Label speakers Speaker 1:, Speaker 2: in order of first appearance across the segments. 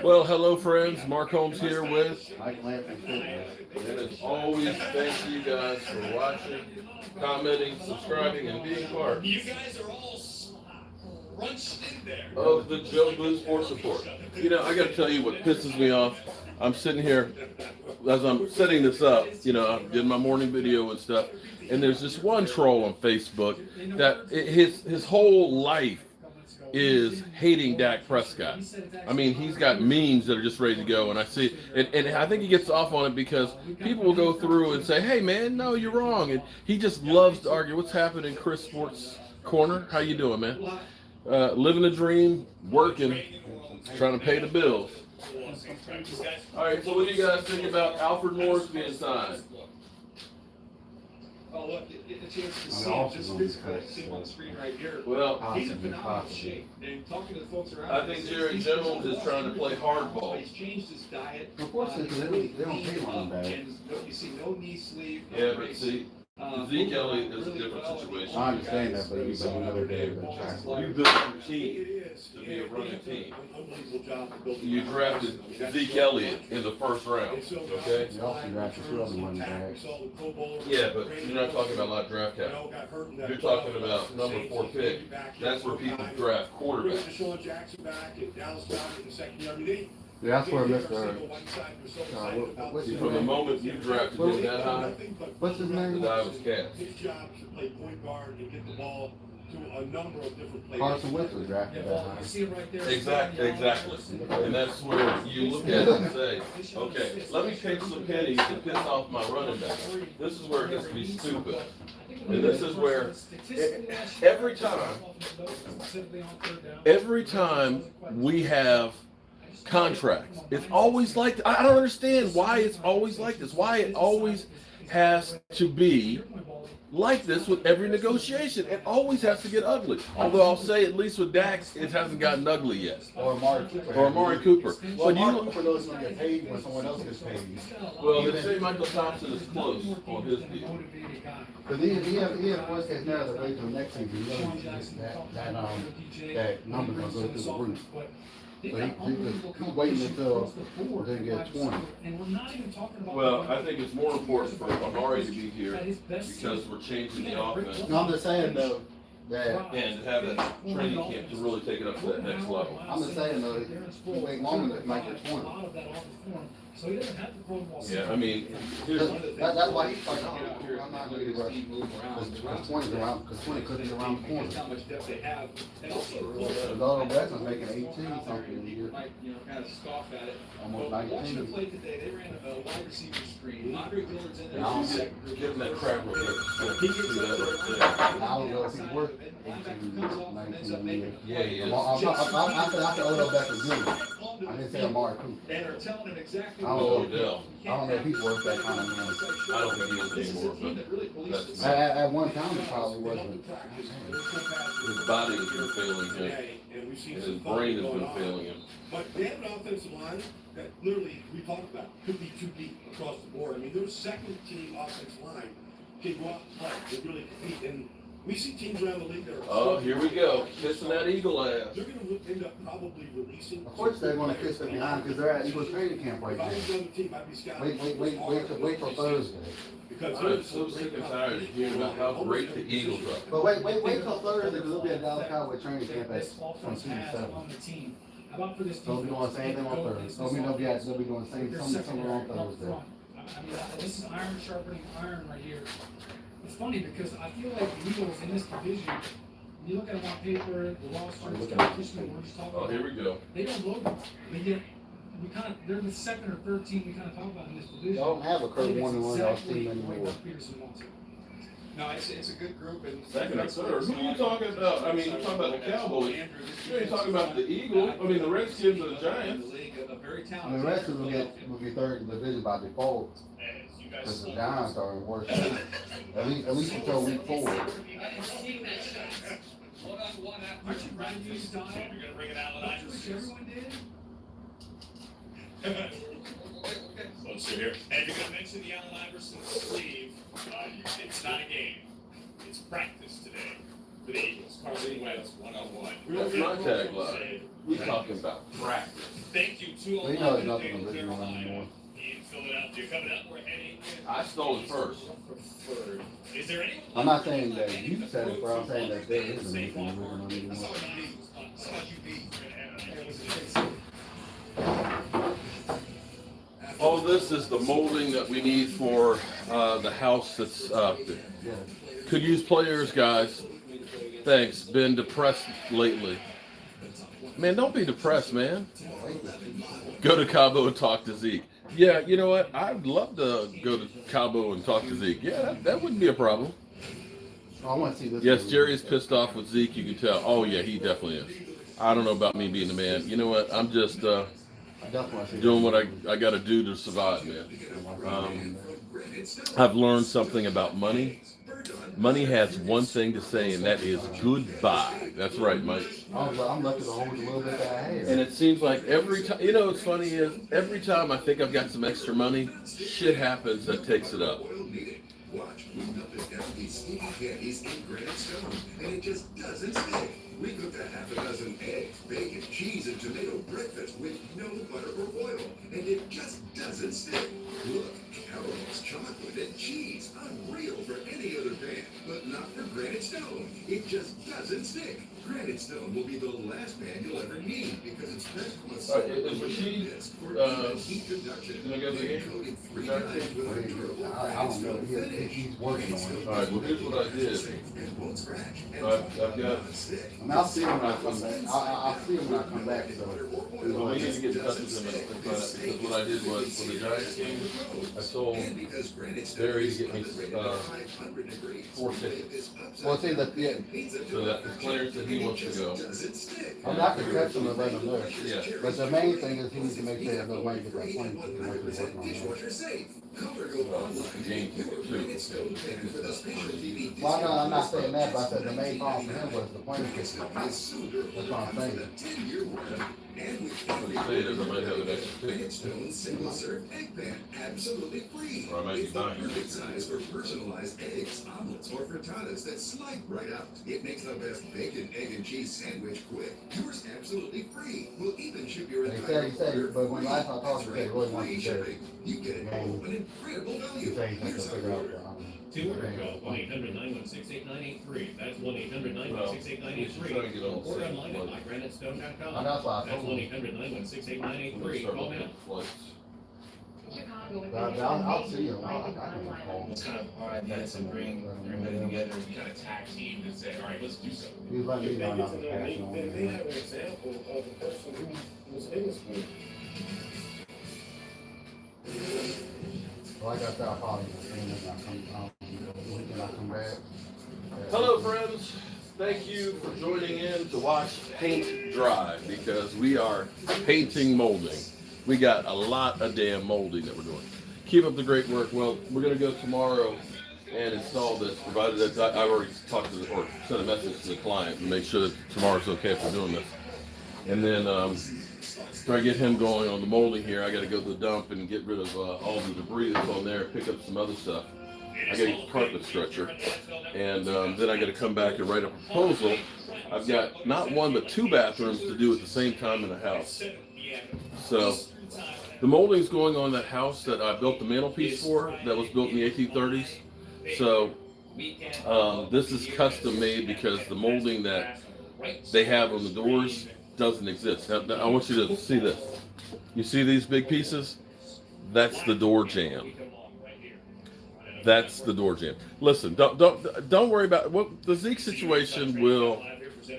Speaker 1: Well, hello, friends. Mark Holmes here with. And as always, thank you guys for watching, commenting, subscribing, and being part
Speaker 2: You guys are all crunched in there.
Speaker 1: of the Jobu Sports Report. You know, I got to tell you what pisses me off. I'm sitting here as I'm setting this up. You know, I'm doing my morning video and stuff, and there's this one troll on Facebook that his whole life is hating Dak Prescott. I mean, he's got memes that are just ready to go, and I see, and I think he gets off on it because people will go through and say, "Hey, man, no, you're wrong," and he just loves to argue. What's happening, Chris Sports Corner? How you doing, man? Living the dream, working, trying to pay the bills. All right, so what do you guys think about Alfred Morris being signed?
Speaker 2: Oh, look, get the chance to see him just physically, see him on the screen right here.
Speaker 1: Well,
Speaker 2: he's in phenomenal shape. And talking to the folks around,
Speaker 1: I think Jerry Jones is trying to play hardball.
Speaker 2: He's changed his diet.
Speaker 3: Of course, they don't pay one back.
Speaker 2: And you see no knee sleeve.
Speaker 1: Yeah, but see, Zeke Elliott is a different situation.
Speaker 3: I understand that, but another day of a
Speaker 1: You built your team to be a running team. You drafted Zeke Elliott in the first round, okay?
Speaker 3: You also drafted two other running backs.
Speaker 1: Yeah, but you're not talking about a lot of draft capital. You're talking about number 4 pick. That's where people draft quarterbacks.
Speaker 3: Yeah, that's where Mr.
Speaker 1: From the moment you drafted him that high,
Speaker 3: What's his name?
Speaker 1: the die was cast.
Speaker 4: His job is to play point guard and get the ball to a number of different players.
Speaker 3: Carson Wentz was drafted that high.
Speaker 2: See him right there.
Speaker 1: Exactly. And that's where you look at it and say, okay, let me take some pennies to piss off my running back. This is where it gets to be stupid. And this is where every time we have contracts, it's always like, I don't understand why it's always like this, why it always has to be like this with every negotiation. It always has to get ugly. Although I'll say, at least with Dax, it hasn't gotten ugly yet.
Speaker 3: Or Amari Cooper.
Speaker 1: Well,
Speaker 3: Well, Amari Cooper knows he's going to get paid when someone else gets paid.
Speaker 1: Well, they say Michael Thompson is close on his deal.
Speaker 3: Because he has worst case scenario to wait till next season. He knows that number's going to go through the roof. So he's waiting until we're going to get 20.
Speaker 1: Well, I think it's more important for Amari to be here because we're changing the offense.
Speaker 3: No, I'm just saying, though, that...
Speaker 1: And to have that training camp to really take it up to that next level.
Speaker 3: I'm just saying, though, we wait long enough to make it 20.
Speaker 1: Yeah, I mean,
Speaker 3: That's why he's like, oh, I'm not going to rush. Because 20 is around, because 20 could be around the corner.
Speaker 2: How much depth they have. And also,
Speaker 3: Donald Benson's making 18 something a year.
Speaker 2: might, kind of scoff at it.
Speaker 3: Almost
Speaker 2: But watching the
Speaker 3: 19.
Speaker 2: play today, they ran a wide receiver screen. Andre Dillard's in there.
Speaker 3: Yeah,
Speaker 2: He's second group.
Speaker 1: give him that crack real quick.
Speaker 2: He gets
Speaker 1: Do
Speaker 2: up
Speaker 1: that
Speaker 2: there.
Speaker 1: right
Speaker 3: I don't know if he's worth 18, 19 a year.
Speaker 1: there. Yeah, he is.
Speaker 3: I said Odell Beckham Jr. I didn't say Amari Cooper.
Speaker 2: And are telling him exactly
Speaker 3: I don't
Speaker 1: Oh,
Speaker 3: know.
Speaker 1: Odell.
Speaker 3: I don't know if he's worth that kind of money.
Speaker 1: I don't think he is anymore, but that's,
Speaker 3: At one time, he probably wasn't.
Speaker 1: his body has been failing him.
Speaker 4: And we've seen
Speaker 1: And
Speaker 4: some
Speaker 1: his brain has
Speaker 4: going
Speaker 1: been
Speaker 4: on.
Speaker 1: failing him.
Speaker 4: But they have an offensive line that literally, we talked about, could be too deep across the board. I mean, their second team offensive line can go out and play, they really compete. And we see teams around the league that are.
Speaker 1: Oh, here we go, kissing that eagle ass.
Speaker 4: They're gonna end up probably releasing.
Speaker 3: Of course, they want to kiss it behind because they're at Eagles training camp right
Speaker 4: If I was
Speaker 3: now.
Speaker 4: on the team, I'd be scouting.
Speaker 3: Wait till Thursday.
Speaker 4: Because
Speaker 1: I'm so sick and tired of hearing about how great the Eagles are.
Speaker 3: But wait till Thursday because there'll be a Dallas Cowboys training camp from 2 to 7. Don't be doing the same thing on Thursday. Don't be doing the same something on Thursday.
Speaker 5: I mean, this is iron sharpening iron right here. It's funny because I feel like the Eagles in this division, when you look at them on paper, the roster, the competition, we're just talking
Speaker 1: Oh,
Speaker 5: about,
Speaker 1: here we go.
Speaker 5: they don't load them. But yet, they're the second or third team we kind of talk about in this division.
Speaker 3: Y'all don't have a Kurt
Speaker 5: I think
Speaker 3: Warner
Speaker 5: it's
Speaker 3: on y'all
Speaker 5: exactly
Speaker 3: team
Speaker 5: the way
Speaker 3: anymore.
Speaker 5: Doug Peterson wants it.
Speaker 2: No, it's a good group. And
Speaker 1: Second or third. Who are you talking about? I mean, you're talking about the Cowboys. You ain't talking about the Eagles. I mean, the Redskins and the Giants.
Speaker 3: I mean, the rest of them will be third in the division by default because the Giants are in worse shape. At least until week 4.
Speaker 5: Aren't you ready to use style?
Speaker 2: You're gonna bring it out
Speaker 5: I wish everyone did.
Speaker 2: Let's see here. And you're gonna mention the Allen Iverson sleeve. It's not a game. It's practice today.
Speaker 6: for the Eagles. Carson Wentz, one-on-one.
Speaker 1: That's my tagline. We talking about practice.
Speaker 6: Thank you to
Speaker 3: Well, you know, there's nothing original anymore.
Speaker 6: in Philadelphia. Coming up, we're heading
Speaker 1: I stole it first.
Speaker 6: for. Is there anyone?
Speaker 3: I'm not saying that you said it, but I'm saying that there isn't anything original anymore.
Speaker 1: All this is the molding that we need for the house that's
Speaker 3: Yeah.
Speaker 1: could use players, guys. Thanks. Been depressed lately. Man, don't be depressed, man. Go to Cabo and talk to Zeke. Yeah, you know what? I'd love to go to Cabo and talk to Zeke. Yeah, that wouldn't be a problem.
Speaker 3: I want to see this.
Speaker 1: Yes, Jerry is pissed off with Zeke. You can tell. Oh yeah, he definitely is. I don't know about me being the man. You know what? I'm just
Speaker 3: I definitely want to see
Speaker 1: doing what
Speaker 3: this.
Speaker 1: I got to do to survive, man. I've learned something about money. Money has one thing to say, and that is goodbye. That's right, Mike.
Speaker 3: I'm lucky to hold a little bit that I have.
Speaker 1: And it seems like every time, you know what's funny is, every time I think I've got some extra money, shit happens that takes it up.
Speaker 4: Watch, we melted down these sneaky candies in granite stone, and it just doesn't stick. We cooked a half a dozen eggs, bacon, cheese, and tomato breakfast with no butter or oil, and it just doesn't stick. Look, caramels, chocolate, and cheese. Unreal for any other pan, but not for granite stone. It just doesn't stick. Granite stone will be the last pan you'll ever need because it's pressed on a
Speaker 1: All right, is Rashid,
Speaker 4: heat conduction
Speaker 1: gonna go to the game?
Speaker 4: coated 3 times with a durable
Speaker 3: I don't know. He's working on it.
Speaker 1: All right, well, here's what I did.
Speaker 4: and won't scratch.
Speaker 1: I've got.
Speaker 3: I mean, I'll see him when I come back. I'll see him when I come back. So,
Speaker 1: Well, we need to get in touch with him and think about it, because what I did was, for the Giants game, I told Barry to get me 4 tickets.
Speaker 3: well, see that. Yeah.
Speaker 1: So that the players that he wants to go.
Speaker 3: I mean, I can text him and let him know.
Speaker 1: Yeah.
Speaker 3: But the main thing is he needs to make sure that nobody gets that plane ticket. Like he's working on
Speaker 1: The game ticket too.
Speaker 3: Well, no, I'm not saying that, but I said the main problem for him was the plane ticket. That's what I'm saying.
Speaker 1: What he said is I might have an extra ticket.
Speaker 4: Stone single serve egg pan, absolutely free.
Speaker 1: Or I might be
Speaker 4: It's the
Speaker 1: buying it.
Speaker 4: perfect size for personalized eggs, omelets, or frittatas that slide right out. It makes the best bacon, egg, and cheese sandwich quick. Yours absolutely free. We'll even ship your
Speaker 3: He
Speaker 4: entire
Speaker 3: said, but when last I talked to him, he really wants
Speaker 4: free
Speaker 3: to do it.
Speaker 4: shipping. You get it all at an incredible
Speaker 3: He
Speaker 4: value.
Speaker 3: said he's going to
Speaker 4: Here's how
Speaker 3: figure
Speaker 4: you
Speaker 3: out
Speaker 4: order.
Speaker 6: To order, call 1-800-916-8983. That's 1-800-916-8983.
Speaker 1: Well, I'm trying to get on the
Speaker 6: Or
Speaker 1: same
Speaker 6: online at
Speaker 1: flight.
Speaker 6: mygranitestone.com.
Speaker 3: And that's why I
Speaker 6: That's
Speaker 3: told him.
Speaker 6: 1-800-916-8983. Call now.
Speaker 3: I'll see him. I can
Speaker 7: It's kind of odd that some bring everybody together and kind of tag team and say, all right, let's do something.
Speaker 3: He's letting me know I'm not passing on.
Speaker 2: They have an example of the person who was in this movie.
Speaker 3: Like I said, I'll probably just see him when I come back.
Speaker 1: Hello, friends. Thank you for joining in to watch paint dry, because we are painting molding. We got a lot of damn molding that we're doing. Keep up the great work. Well, we're going to go tomorrow and install this, provided that I've already talked to or sent a message to the client to make sure that tomorrow's okay for doing this. And then try to get him going on the molding here. I got to go to the dump and get rid of all the debris that's on there, pick up some other stuff. I got to get the carpet stretcher, and then I got to come back and write a proposal. I've got not one but 2 bathrooms to do at the same time in the house. So the molding's going on that house that I built the mantelpiece for, that was built in the 1830s. So this is custom made because the molding that they have on the doors doesn't exist. Now, I want you to see this. You see these big pieces? That's the door jamb. That's the door jamb. Listen, don't worry about what the Zeke situation will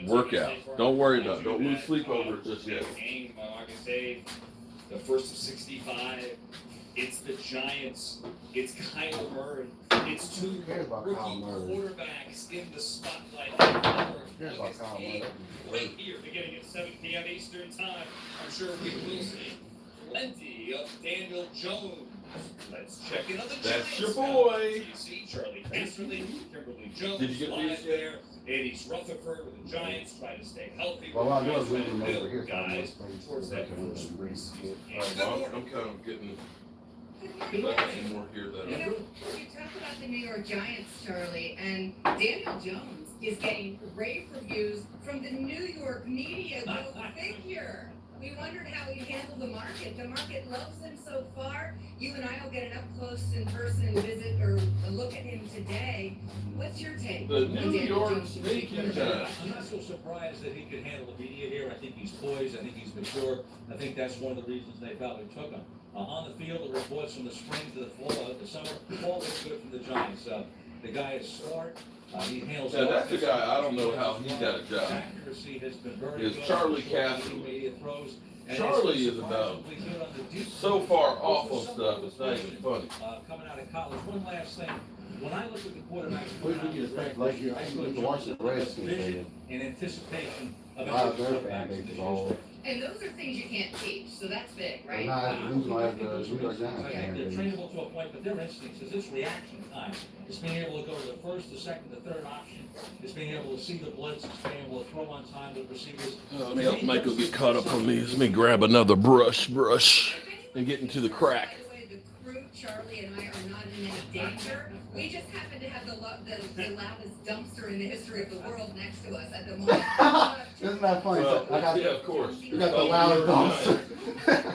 Speaker 1: work out. Don't worry about it. Don't lose sleep over it just yet.
Speaker 6: The first of 65. It's the Giants. It's Kyler Murray. It's 2
Speaker 3: cares about
Speaker 6: rookie
Speaker 3: Kyler Murray?
Speaker 6: quarterbacks in the spotlight.
Speaker 3: cares about Kyler Murray?
Speaker 6: Right here, beginning at 7 p.m. Eastern Time. I'm sure we will see plenty of Daniel Jones. Let's check in on the
Speaker 1: That's
Speaker 6: Giants.
Speaker 1: your boy.
Speaker 6: You see Charlie Casserly, Kimberly Jones,
Speaker 1: Did you get
Speaker 6: live
Speaker 1: these yet?
Speaker 6: there. Eddie Rutherford with the Giants trying to stay healthy.
Speaker 3: Well, I know
Speaker 6: Guys,
Speaker 3: we can over here.
Speaker 6: guys towards that first race.
Speaker 1: I'm kind of getting more here
Speaker 8: You
Speaker 1: that
Speaker 8: know, you talk about the New York Giants, Charlie, and Daniel Jones is getting rave reviews from the New York media. Go figure. We wondered how he'd handle the market. The market loves him so far. You and I will get an up-close in-person visit or a look at him today. What's your take?
Speaker 1: The
Speaker 8: on
Speaker 1: New
Speaker 8: Daniel
Speaker 1: York
Speaker 8: Jones?
Speaker 1: sneaky
Speaker 9: I'm
Speaker 1: time.
Speaker 9: not so surprised that he could handle the media here. I think he's poised. I think he's mature. I think that's one of the reasons they probably took him. On the field, the reports from the spring to the fall, the summer, all looks good from the Giants. The guy is smart. He handles.
Speaker 1: Now, that's a guy, I don't know how he got a job.
Speaker 9: Accuracy has been very
Speaker 1: Is
Speaker 9: good.
Speaker 1: Charlie
Speaker 9: Short
Speaker 1: Castle.
Speaker 9: intermediate throws. And
Speaker 1: Charlie
Speaker 9: it's
Speaker 1: is about
Speaker 9: surprisingly good on the deep
Speaker 1: so
Speaker 9: ball.
Speaker 1: far off on stuff, it's not even funny.
Speaker 9: Coming out of college. One last thing. When I look at the quarterbacks,
Speaker 3: What do you expect, like you watch the Redskins fan?
Speaker 9: in anticipation of
Speaker 3: Their fan base is all,
Speaker 8: And those are things you can't teach, so that's big,
Speaker 3: they're
Speaker 8: right?
Speaker 3: not as losing like the New York Giants
Speaker 9: They're
Speaker 3: fan base.
Speaker 9: trainable to a point, but their instincts is it's reaction time. It's being able to go to the first, the second, the third option. It's being able to see the blitz. It's being able to throw on time with receivers.
Speaker 1: Let me help Michael get caught up on these. Let me grab another brush, and get into the crack.
Speaker 8: By the way, the crew, Charlie and I, are not in any danger. We just happen to have the loudest dumpster in the history of the world next to us at the moment.
Speaker 3: Isn't that funny?
Speaker 1: Well,
Speaker 3: I got,
Speaker 1: yeah, of course.
Speaker 3: you got the loud dumpster.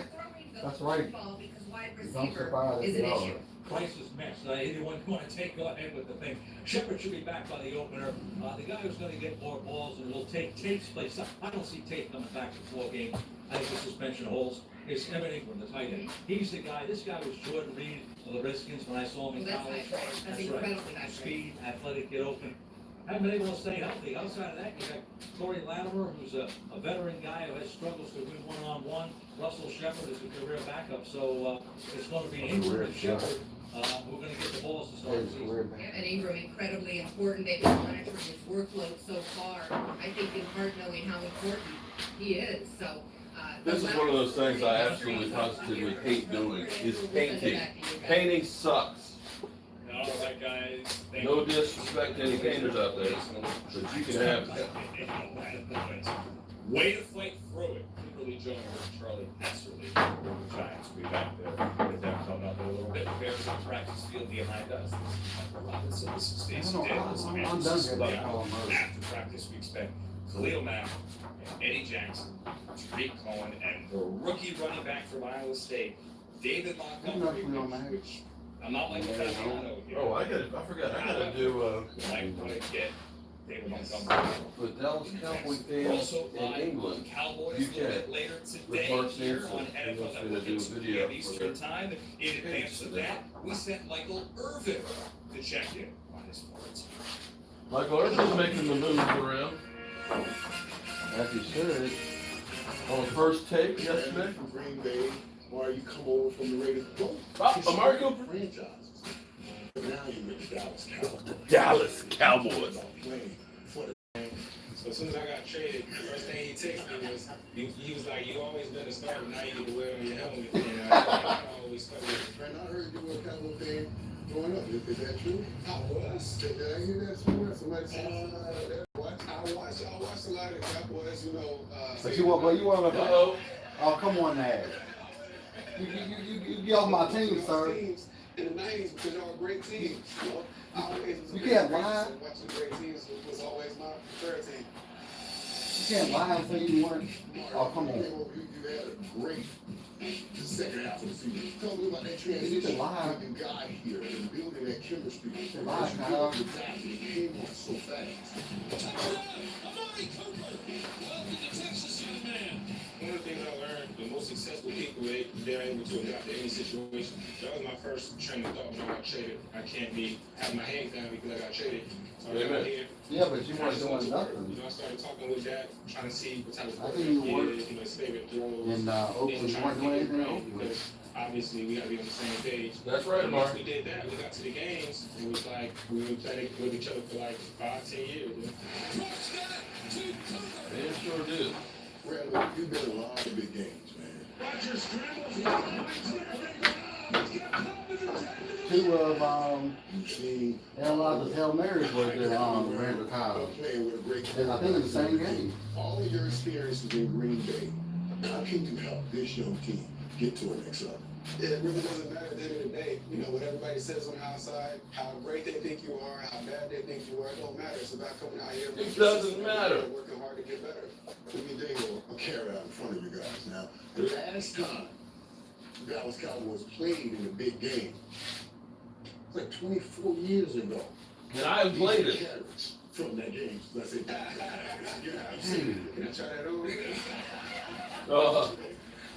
Speaker 8: That's
Speaker 3: right.
Speaker 8: Because wide
Speaker 3: Dumpster
Speaker 8: receiver
Speaker 3: fire
Speaker 8: is an
Speaker 3: is
Speaker 8: issue.
Speaker 9: Crisis mess. Anyone want to go ahead with the thing? Shepard should be back by the opener. The guy who's going to get more balls and will take Tate's place. I don't see Tate coming back for 4 games. I think the suspension holds. It's everything from the tight end. He's the guy. This guy was Jordan Reed of the Redskins when I saw him in
Speaker 8: Well, that's
Speaker 9: college.
Speaker 8: high praise. That's incredibly high praise.
Speaker 9: Speed, athletic, get open. Haven't been able to stay healthy. Outside of that, you got Corey Latimer, who's a veteran guy who has struggles to win one-on-one. Russell Shepard is a career backup. So it's going to be Ingram and Shepard who are going to get the balls to start the season.
Speaker 8: Yeah, and Ingram, incredibly important. They've been monitoring his workload so far. I think in part knowing how important he is. So
Speaker 1: This is one of those things I absolutely positively hate doing, is painting. Painting sucks.
Speaker 6: All right, guys. Thank
Speaker 1: No
Speaker 6: you.
Speaker 1: disrespect to any painters out there, but you can have it.
Speaker 6: Way to fight through it. Kimberly Jones, Charlie Passerly, Giants. We got with them coming up in a little bit. Bears on practice field behind us. Robinson, this is Stacey Davis.
Speaker 3: I'm done here about Colin Murray.
Speaker 6: After practice, we expect Khalil Mack, Eddie Jackson, Tariq Cohen, and the rookie running back from Iowa State, David Montgomery,
Speaker 3: Khalil Mack?
Speaker 6: which I'm not like Fasciano here.
Speaker 1: Oh, I forgot, I gotta do,
Speaker 6: Like what I get. David Montgomery.
Speaker 1: for Dallas Cowboy
Speaker 6: We're
Speaker 1: fans
Speaker 6: also
Speaker 1: in
Speaker 6: live
Speaker 1: England.
Speaker 6: on Cowboys
Speaker 1: UK,
Speaker 6: a little bit later today
Speaker 1: Mark
Speaker 6: here
Speaker 1: Sampson.
Speaker 6: on
Speaker 1: He
Speaker 6: NFL
Speaker 1: wants me to
Speaker 6: Network
Speaker 1: do a
Speaker 6: at 2
Speaker 1: video
Speaker 6: p.m.
Speaker 1: for
Speaker 6: Eastern
Speaker 1: their
Speaker 6: Time. In advance of that, we sent Michael Irvin to check in on his sports.
Speaker 1: Michael Irvin's making the moves around
Speaker 3: As you should.
Speaker 1: on first take yesterday.
Speaker 10: From Green Bay, or you come over from the Raiders. Don't
Speaker 1: Marco.
Speaker 10: franchises. But now you're with the Dallas Cowboys.
Speaker 1: Dallas Cowboys.
Speaker 10: Playing for the
Speaker 11: So as soon as I got traded, the first thing he texted me was, he was like, you always been a star, but now you get to wear it on your helmet. And I always stuck with it.
Speaker 10: friend. I heard you were a Cowboy fan growing up. Is that true?
Speaker 11: I was.
Speaker 10: Did I hear that somewhere? Somebody said I watched a lot of the Cowboys, you know.
Speaker 3: But you want to
Speaker 1: Uh-oh.
Speaker 3: Oh, come on now. You get off my team, sir.
Speaker 10: Teams in the 90s because y'all were great teams. You know, I always was
Speaker 3: You
Speaker 10: a
Speaker 3: can't
Speaker 10: great
Speaker 3: lie.
Speaker 10: fan. Watching great teams was always my preferred team.
Speaker 3: You can't lie and say you weren't. Oh, come on.
Speaker 10: You had a great second half of the season. Tell me about that
Speaker 3: You
Speaker 10: transition
Speaker 3: can lie.
Speaker 10: when you got here and building that chemistry.
Speaker 3: You can lie, Kyle.
Speaker 10: It came on so fast.
Speaker 11: One of the things I learned, the most successful people, they're able to adapt to any situation. That was my first train of thought when I got traded. I can't have my head down because I got traded. So I got here.
Speaker 3: Yeah, but you
Speaker 11: I
Speaker 3: weren't
Speaker 11: just went
Speaker 3: doing
Speaker 11: to work.
Speaker 3: nothing.
Speaker 11: You know, I started talking with Jack, trying to see what type of
Speaker 3: I
Speaker 11: work
Speaker 3: think you
Speaker 11: he
Speaker 3: worked
Speaker 11: did, you know, his favorite throws.
Speaker 3: In Oakland, you weren't doing anything in Oakland.
Speaker 11: Because obviously we got to be on the same page.
Speaker 1: That's right,
Speaker 11: And
Speaker 1: Mark.
Speaker 11: once we did that, we got to the games. It was like we were playing with each other for like 5-10 years. You know?
Speaker 1: They sure do.
Speaker 10: Brad, you've been in a lot of big games, man.
Speaker 3: Two of
Speaker 10: You've seen
Speaker 3: Aaron Rodgers' Hail Marys was the Randall Cobb.
Speaker 10: playing with a great
Speaker 3: And I think in the same game.
Speaker 10: All of your experiences in Green Bay, how can you help this young team get to a next level? it really doesn't matter at the end of the day. You know, what everybody says on the outside, how great they think you are, how bad they think you are, it don't matter. It's about coming out here.
Speaker 1: It doesn't matter.
Speaker 10: Working hard to get better.
Speaker 4: Let me dangle a carrot out in front of you guys now. The last time the Dallas Cowboys played in a big game, it's like 24 years ago.
Speaker 1: And I have played
Speaker 4: These are
Speaker 1: it.
Speaker 4: carrots from that game. So I said, yeah, I've seen it. Can I try that over?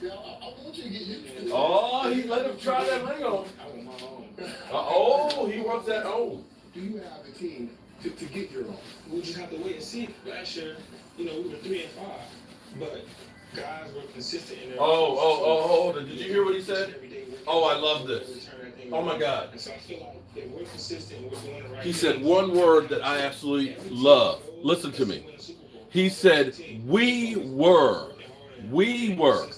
Speaker 4: Yeah, I want you to get used to it.
Speaker 1: Oh, he let him try that ring on.
Speaker 11: I want my own.
Speaker 1: Oh, he wants that own.
Speaker 4: Do you have a team to get your own?
Speaker 11: We'll just have to wait and see. Last year, you know, we were 3-5, but guys were consistent in their.
Speaker 1: Hold on. Did you hear what he said? Oh, I love this. Oh my God.
Speaker 11: And so I feel like if we're consistent and we're doing the right
Speaker 1: He
Speaker 11: thing,
Speaker 1: said one word that I absolutely love. Listen to me. He said, we were 3-5.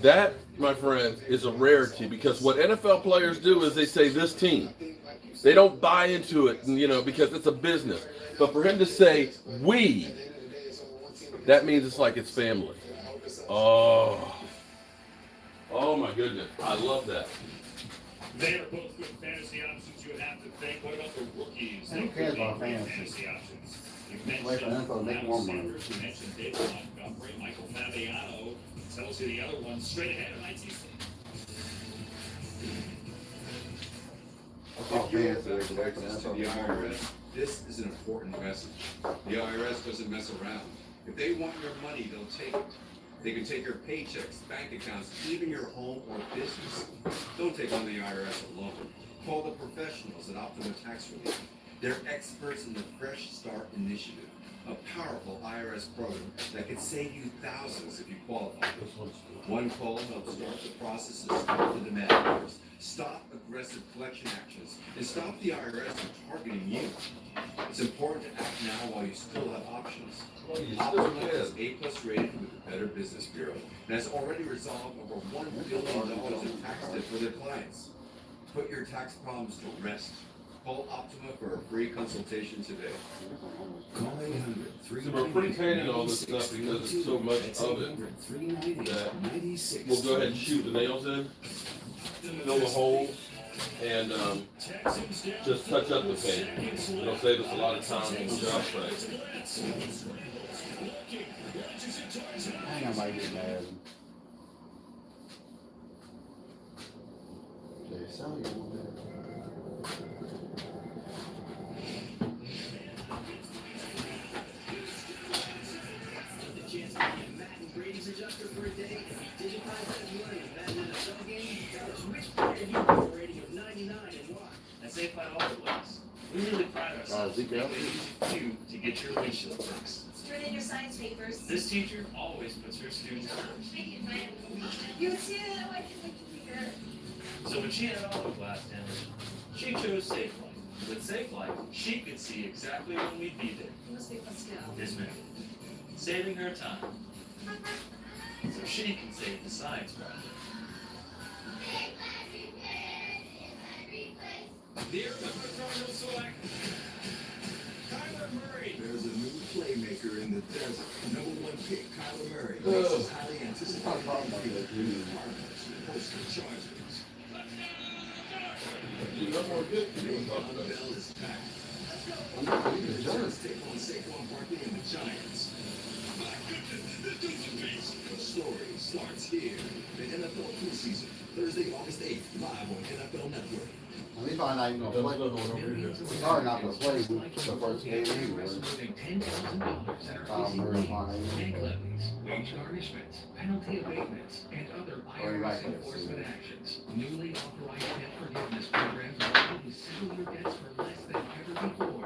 Speaker 1: That, my friend, is a rarity because what NFL players do is they say this team. They don't buy into it, you know, because it's a business. But for him to say we, that means it's like it's family. Oh my goodness. I love that.
Speaker 6: They are both good fantasy options you would have to think. What about the rookies?
Speaker 3: Who cares about fantasy?
Speaker 6: Options. You
Speaker 3: Wait for info, make more money.
Speaker 6: You mentioned David Montgomery, Michael Fabiano. Tells you the other one straight ahead of ITC.
Speaker 3: Oh,
Speaker 2: If you're
Speaker 3: fantasy,
Speaker 2: without
Speaker 3: wait for
Speaker 2: access to
Speaker 3: info,
Speaker 2: the
Speaker 3: make more money.
Speaker 2: IRS, this is an important message. The IRS doesn't mess around. If they want your money, they'll take it. They can take your paychecks, bank accounts, even your home or business. Don't take on the IRS alone. Call the professionals at Optima Tax Relief. They're experts in the Fresh Start Initiative, a powerful IRS program that could save you thousands if you qualify. One call helps start the process of stop the demand orders, stop aggressive collection actions, and stop the IRS from targeting you. It's important to act now while you still have options. Optima is A+ rated with the Better Business Bureau and has already resolved over $1 billion in tax debt for their clients. Put your tax problems to rest. Call Optima for a free consultation today. Call 800
Speaker 1: So we're pre-painting all this stuff because there's so much of it that we'll go ahead and shoot the nails in, fill the holes, and just touch up the paint. It'll save us a lot of time on the job site.
Speaker 3: I ain't nobody getting mad at him. They sell you.
Speaker 6: We really pride ourselves
Speaker 3: Zeke
Speaker 6: in
Speaker 3: out?
Speaker 6: making it easy for you to get your windshield fixed.
Speaker 8: Turn in your science papers.
Speaker 6: This teacher always puts her students first.
Speaker 8: You see that I can here.
Speaker 6: So when she had auto glass damage, she chose Safe Light. With Safe Light, she could see exactly when we'd be there.
Speaker 8: You must be Pascal.
Speaker 6: This minute, saving her time. So she can save the science project. Dear Mr. Cardinal Select, Kyler Murray.
Speaker 4: There's a new playmaker in the desert. #1 pick, Kyler Murray. This is highly anticipated. Host the Chargers. Bell is back. The Giants take on Saquon Barkley and the Giants. My goodness, this dude's amazing. The story starts here. The NFL preseason, Thursday, August 8th, live on NFL Network.
Speaker 3: He's probably not even gonna play. He's probably not gonna play with the first game anyway.
Speaker 12: Bank levies, wage garnishments, penalty abatements, and other IRS enforcement actions. Newly authorized debt forgiveness programs will help you settle your debts for less than ever before.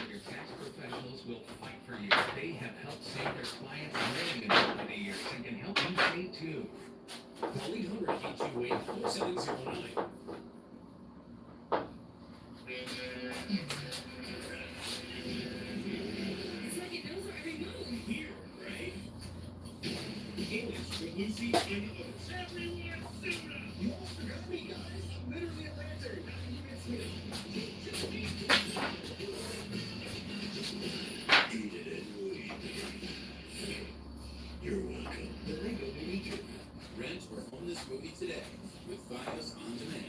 Speaker 12: Your tax professionals will fight for you. They have helped save their clients millions over the years and can help you save too. Call 800-828-4709.
Speaker 8: It's like it knows our every move.
Speaker 6: Here, right? English, Lucy, and others. Everyone, soda! You all forgot me, guys. I'm literally a lantern. How can you miss me?
Speaker 4: Eat it and leave it. You're welcome.
Speaker 6: There you go, baby.
Speaker 2: with Fios On Demand.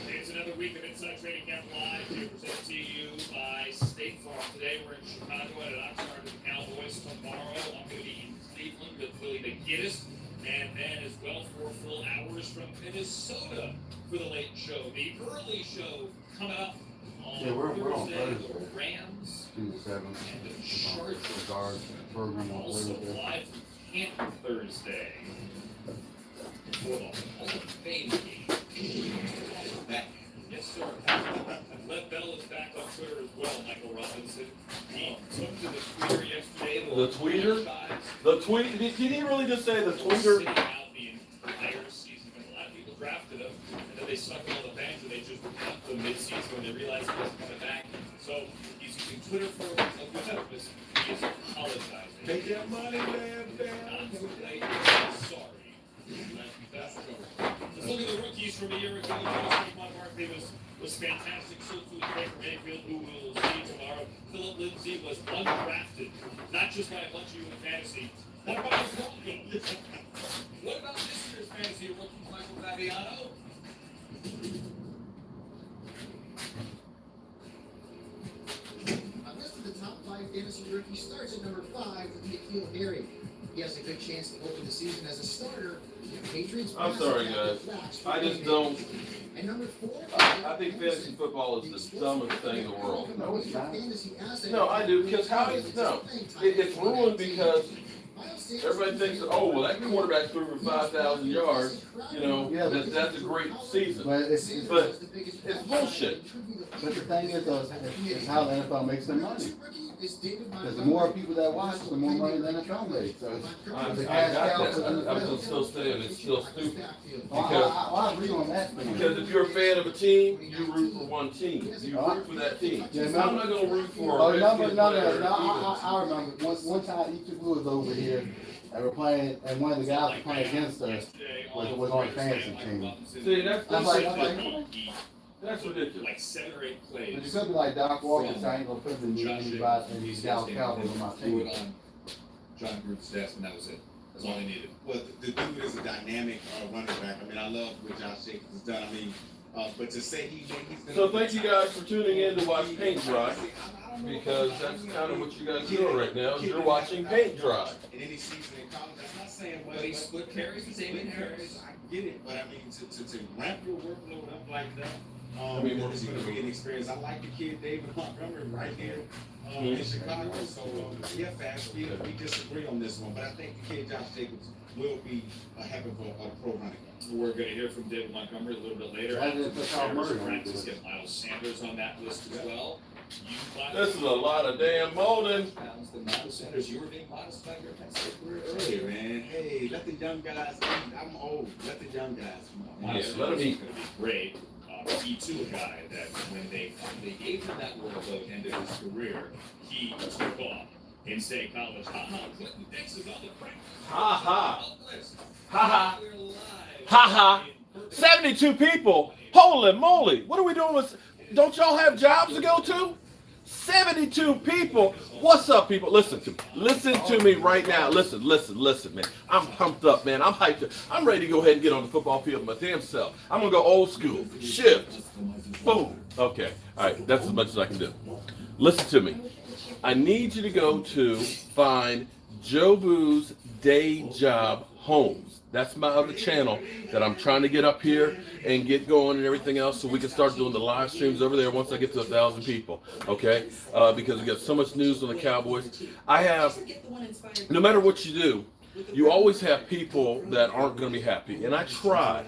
Speaker 6: It's another week of Inside Training Camp Live here presented to you by State Farm. Today we're in Chicago at an Oxnard with the Cowboys. Tomorrow I'm going to be in Cleveland with Willie McGinnis. And then as well 4 full hours from Minnesota for the late show. The early show coming up on
Speaker 3: we're on
Speaker 6: Thursday.
Speaker 3: Thursday.
Speaker 6: The Rams
Speaker 3: June 7th.
Speaker 6: and the Chargers.
Speaker 3: Guard program on
Speaker 6: Also
Speaker 3: Thursday.
Speaker 6: live from Camp Thursday for the Hall of Fame game.
Speaker 2: Back.
Speaker 6: Yes, sir. Lev Bell is back on Twitter as well, Michael Robinson. He took to the Twitter yesterday.
Speaker 1: The tweeter? The tweet? Did he really just say the tweeter?
Speaker 6: Sitting out the entire season. A lot of people drafted him, and then they stuck him on the bench, and they just cut the mid-season when they realized he wasn't coming back. So he's using Twitter for a good purpose. He is apologizing.
Speaker 2: Take that money, man.
Speaker 6: Not too late. Sorry. Let's look at the rookies from a year ago. Markley was fantastic. So too was Baker Mayfield, who we'll see tomorrow. Philip Lindsay was undrafted, not just by a bunch of you in fantasy. What about his rookie? What about this year's fantasy rookie, Michael Fabiano?
Speaker 13: A list of the top 5 fantasy rookies starts at number 5 with N'Keal Harry. He has a good chance to open the season as a starter. The Patriots.
Speaker 1: I'm sorry, guys. I just don't.
Speaker 13: And number 4.
Speaker 1: I think fantasy football is the dumbest thing in the world.
Speaker 3: No, it's not.
Speaker 1: No, I do, because how is, no. It's ruined because everybody thinks, that, oh, well, that quarterback threw for 5,000 yards, you know,
Speaker 3: Yeah,
Speaker 1: that's a great season.
Speaker 3: But
Speaker 1: It's bullshit.
Speaker 3: But the thing is, though, it's how the NFL makes their money. Because the more people that watch, the more money the NFL makes. So
Speaker 1: I
Speaker 3: it's a
Speaker 1: got
Speaker 3: cash cow for the
Speaker 1: that. I'm
Speaker 3: NFL.
Speaker 1: still saying it's still stupid.
Speaker 3: I agree on that thing.
Speaker 1: Because if you're a fan of a team, you root for one team. You root for that team.
Speaker 3: Yeah,
Speaker 1: I'm not going to root for
Speaker 3: Oh,
Speaker 1: a
Speaker 3: no,
Speaker 1: Redskins
Speaker 3: no,
Speaker 1: player.
Speaker 3: I remember one time E2 Blue was over here and we're playing, and one of the guys playing against us was on the fantasy team.
Speaker 1: See, that's
Speaker 3: I'm
Speaker 1: ridiculous.
Speaker 3: like,
Speaker 1: That's ridiculous.
Speaker 6: Like 7 or 8
Speaker 3: but you
Speaker 6: plays.
Speaker 3: could be like Doc Walker, so I ain't gonna put the anybody in these Dallas Cowboys on my
Speaker 2: Threw
Speaker 3: team.
Speaker 2: it on John Gruden's desk, and that was it. That's all they needed.
Speaker 14: Well, the dude is a dynamic running back. I mean, I love what Josh Jacobs has done. I mean, but to say he's been
Speaker 1: So thank you guys for tuning in to watch Paint Dry, because that's kind of what you guys are doing right now. Is you're watching Paint Dry.
Speaker 14: in any season in college. I'm not saying
Speaker 6: But he split carries with Damien Harris.
Speaker 14: I get it, but I mean, to ramp your workload up like that.
Speaker 1: I mean,
Speaker 14: it's going to be an experience. I like the kid David Montgomery right here in Chicago. So yeah, fast. We disagree on this one, but I think the kid Josh Jacobs will be a heck of a pro running back.
Speaker 6: We're going to hear from David Montgomery a little bit later.
Speaker 3: I didn't put Kyle Murray on
Speaker 6: Practice
Speaker 3: it.
Speaker 6: get Miles Sanders on that list as well.
Speaker 1: This is a lot of damn molding.
Speaker 2: Pounds than Miles Sanders. You were being modest about your Penn State career earlier, man.
Speaker 14: Hey, let the young guys eat. I'm old. Let the young guys eat.
Speaker 6: Miles
Speaker 1: let him
Speaker 6: Sanders is
Speaker 1: eat.
Speaker 6: going to be great. He too a guy that when they finally gave him that workload end of his career, he took off in state college. Clinton Dix is on the practice.
Speaker 1: Ha ha.
Speaker 6: List.
Speaker 1: Ha ha.
Speaker 6: We're live.
Speaker 1: Ha ha. 72 people. Holy moly. What are we doing with, don't y'all have jobs to go to? 72 people. What's up, people? Listen to me right now. Listen, man. I'm pumped up, man. I'm hyped up. I'm ready to go ahead and get on the football field my damn self. I'm going to go old school. Shift. Boom. Okay. All right. That's as much as I can do. Listen to me. I need you to go to find Jobu's Day Job Holmes. That's my other channel that I'm trying to get up here and get going and everything else so we can start doing the live streams over there once I get to 1,000 people, okay? Because we got so much news on the Cowboys. I have, no matter what you do, you always have people that aren't going to be happy. And I try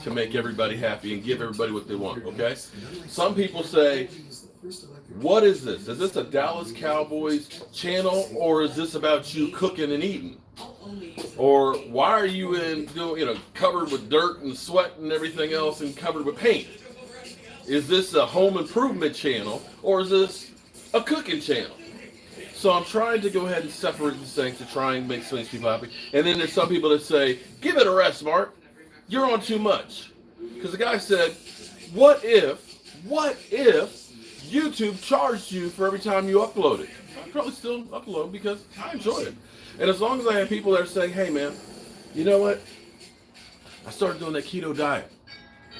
Speaker 1: to make everybody happy and give everybody what they want, okay? Some people say, what is this? Is this a Dallas Cowboys channel, or is this about you cooking and eating? Or why are you covered with dirt and sweat and everything else and covered with paint? Is this a home improvement channel, or is this a cooking channel? So I'm trying to go ahead and separate these things to try and make some of these people happy. And then there's some people that say, give it a rest, Mark. You're on too much. Because the guy said, what if YouTube charged you for every time you upload it? I'd probably still upload because I enjoy it. And as long as I have people that are saying, hey man, you know what? I started doing that keto diet.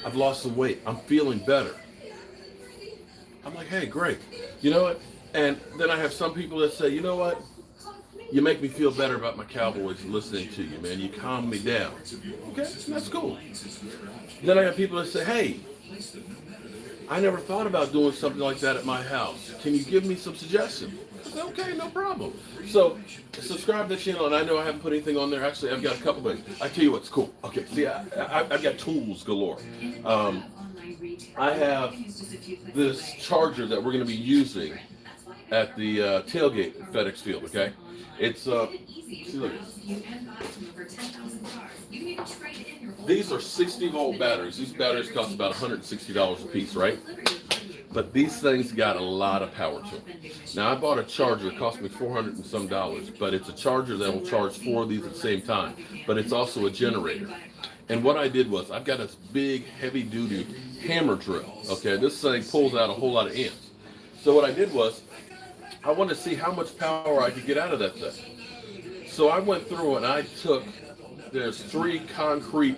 Speaker 1: I've lost some weight. I'm feeling better. I'm like, hey, great. You know what? And then I have some people that say, you know what? You make me feel better about my Cowboys listening to you, man. You calm me down. Okay, that's cool. Then I have people that say, hey, I never thought about doing something like that at my house. Can you give me some suggestions? I said, okay, no problem. So subscribe to the channel, and I know I haven't put anything on there. Actually, I've got a couple things. I tell you what's cool. Okay, see, I've got tools galore. I have this charger that we're going to be using at the tailgate at FedEx Field, okay? It's, see, look at this. These are 60-volt batteries. These batteries cost about $160 a piece, right? But these things got a lot of power to them. Now, I bought a charger. It cost me $400 and some, but it's a charger that will charge 4 of these at the same time. But it's also a generator. And what I did was, I've got this big, heavy-duty hammer drill, okay? This thing pulls out a whole lot of amps. So what I did was, I wanted to see how much power I could get out of that thing. So I went through and I took, there's 3 concrete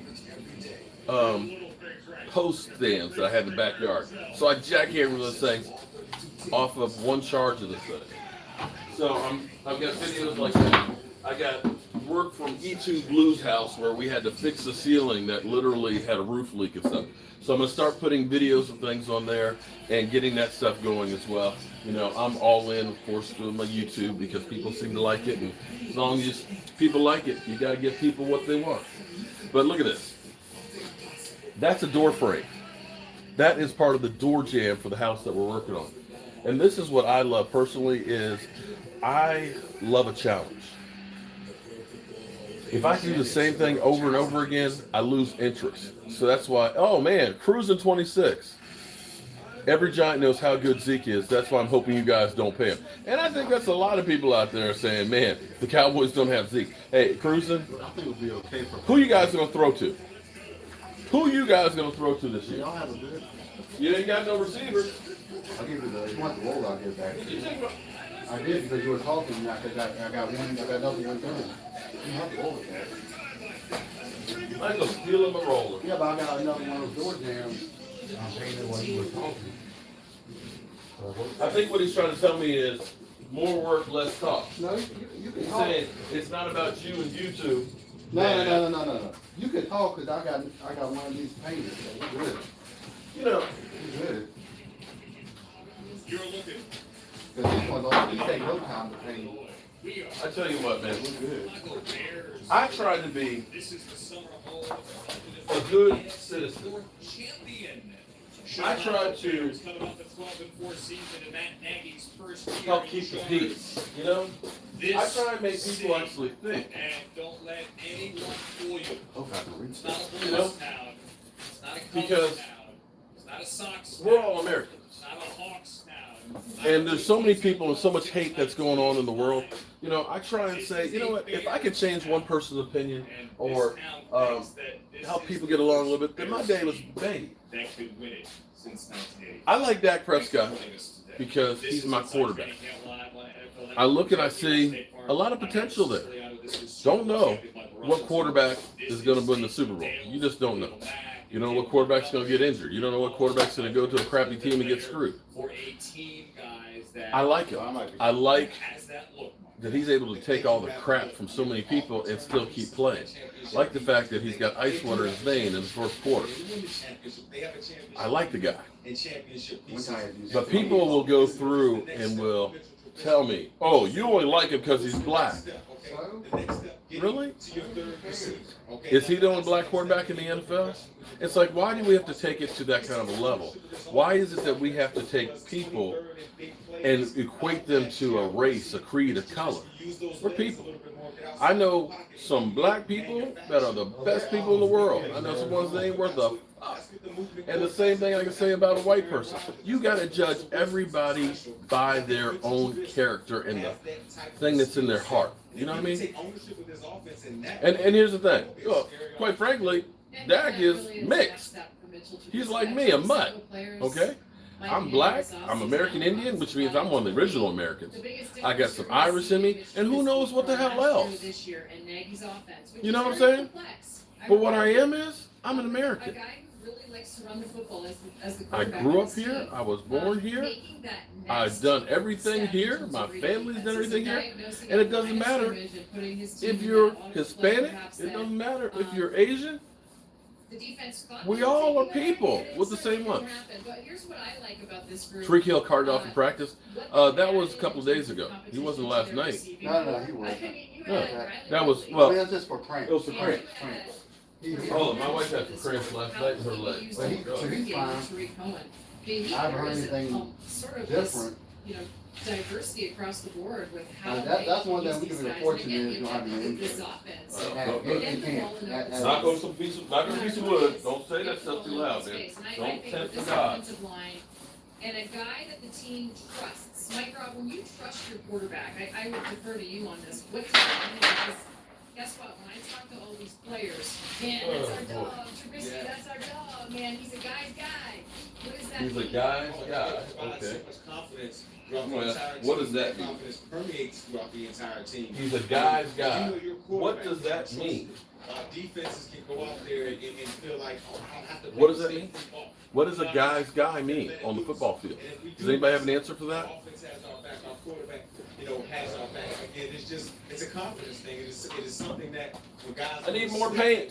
Speaker 1: post stands that I had in the backyard. So I jackhammered those things off of one charge of this thing. So I've got videos like that. I got work from E2 Blues house where we had to fix the ceiling that literally had a roof leak and stuff. So I'm going to start putting videos and things on there and getting that stuff going as well. You know, I'm all in, of course, doing my YouTube because people seem to like it. And as long as people like it, you got to give people what they want. But look at this. That's a door frame. That is part of the door jamb for the house that we're working on. And this is what I love personally is I love a challenge. If I do the same thing over and over again, I lose interest. So that's why, oh man, cruising 26. Every giant knows how good Zeke is. That's why I'm hoping you guys don't pay him. And I think that's a lot of people out there saying, man, the Cowboys don't have Zeke. Hey, cruising,
Speaker 3: I think it'll be okay for
Speaker 1: who you guys going to throw to? Who you guys going to throw to this year?
Speaker 3: y'all have a good.
Speaker 1: You ain't got no receivers.
Speaker 3: I'll give you the, you want the roll out here back. I did because you were talking, and I got another one coming. You have to roll it back.
Speaker 1: I ain't going to steal him a roller.
Speaker 3: Yeah, but I got another one of those door jams. I'm painting while you were talking.
Speaker 1: I think what he's trying to tell me is more work, less talk.
Speaker 3: No, you can
Speaker 1: He's
Speaker 3: talk.
Speaker 1: saying it's not about you and YouTube.
Speaker 3: No. You can talk because I got one of these painted, so we're good.
Speaker 1: You know,
Speaker 3: We're good.
Speaker 6: You're looking.
Speaker 3: Because these ones, these take no time to paint.
Speaker 1: I tell you what, man.
Speaker 3: We're good.
Speaker 1: I try to be
Speaker 6: This is the summer home.
Speaker 1: a good citizen.
Speaker 6: Champion.
Speaker 1: I try to
Speaker 6: Coming off the 12-4 season and Matt Nagy's first year.
Speaker 1: help keep the peace, you know? I try and make people actually think.
Speaker 6: And don't let anyone fool you.
Speaker 3: Okay, I can reach
Speaker 6: It's not a
Speaker 1: You know?
Speaker 6: Bulls town. It's not a Cubs
Speaker 1: Because
Speaker 6: town. It's not a Sox town.
Speaker 1: we're all Americans.
Speaker 6: It's not a Hawks town.
Speaker 1: And there's so many people and so much hate that's going on in the world. You know, I try and say, you know what, if I can change one person's opinion or help people get along a little bit, then my day was made.
Speaker 6: That could win it since 1980.
Speaker 1: I like Dak Prescott because he's my quarterback. I look and I see a lot of potential there. Don't know what quarterback is going to win the Super Bowl. You just don't know. You don't know what quarterback's going to get injured. You don't know what quarterback's going to go to a crappy team and get screwed. I like him. I like that he's able to take all the crap from so many people and still keep playing. I like the fact that he's got ice water in his vein in the first quarter. I like the guy. But people will go through and will tell me, oh, you only like him because he's black. Really? Is he the only black quarterback in the NFL? It's like, why do we have to take it to that kind of a level? Why is it that we have to take people and equate them to a race, a creed, a color? We're people. I know some black people that are the best people in the world. I know some ones that ain't worth a fuck. And the same thing I can say about a white person. You got to judge everybody by their own character and the thing that's in their heart. You know what I mean? And here's the thing. Look, quite frankly, Dak is mixed. He's like me, a mutt. Okay? I'm black, I'm American Indian, which means I'm one of the original Americans. I got some Irish in me, and who knows what the hell else. You know what I'm saying? But what I am is, I'm an American. I grew up here, I was born here, I've done everything here, my family's done everything here, and it doesn't matter if you're Hispanic, it doesn't matter if you're Asian. We all are people with the same lumps. Tariq Hill carted off in practice. That was a couple of days ago. He wasn't last night.
Speaker 3: No, he wasn't.
Speaker 1: No, that was,
Speaker 3: It
Speaker 1: well,
Speaker 3: was just for cramps.
Speaker 1: it was for cramps.
Speaker 3: Oh,
Speaker 1: My wife had some cramps last night in her leg.
Speaker 3: But he's fine. I haven't heard anything different.
Speaker 15: Diversity across the board with how
Speaker 3: That's one thing we can be fortunate is you don't have any
Speaker 15: this
Speaker 3: injury.
Speaker 15: offense.
Speaker 1: Knock on some piece of wood. Don't say that stuff too loud, man. Don't tempt the gods.
Speaker 15: And a guy that the team trusts. Mike Rob, when you trust your quarterback, I would defer to you on this. What does that mean? Because guess what? When I talk to all these players, man, that's our dog. Trubisky, that's our dog, man. He's a guy's guy. What does that mean?
Speaker 1: He's a guy's guy. Okay.
Speaker 14: So much confidence throughout the
Speaker 1: Well,
Speaker 14: entire team.
Speaker 1: what does that mean?
Speaker 14: Confidence permeates throughout the entire team.
Speaker 1: He's a guy's guy.
Speaker 14: You know your
Speaker 1: What
Speaker 14: quarterback.
Speaker 1: does that mean?
Speaker 14: Defenses can go out there and feel like, oh, I don't have to.
Speaker 1: What does that mean? What does a guy's guy mean on the football field? Does anybody have an answer for that?
Speaker 14: Offense has our back, our quarterback, has our back. Again, it's a confidence thing. It is something that when guys.
Speaker 1: I need more paint.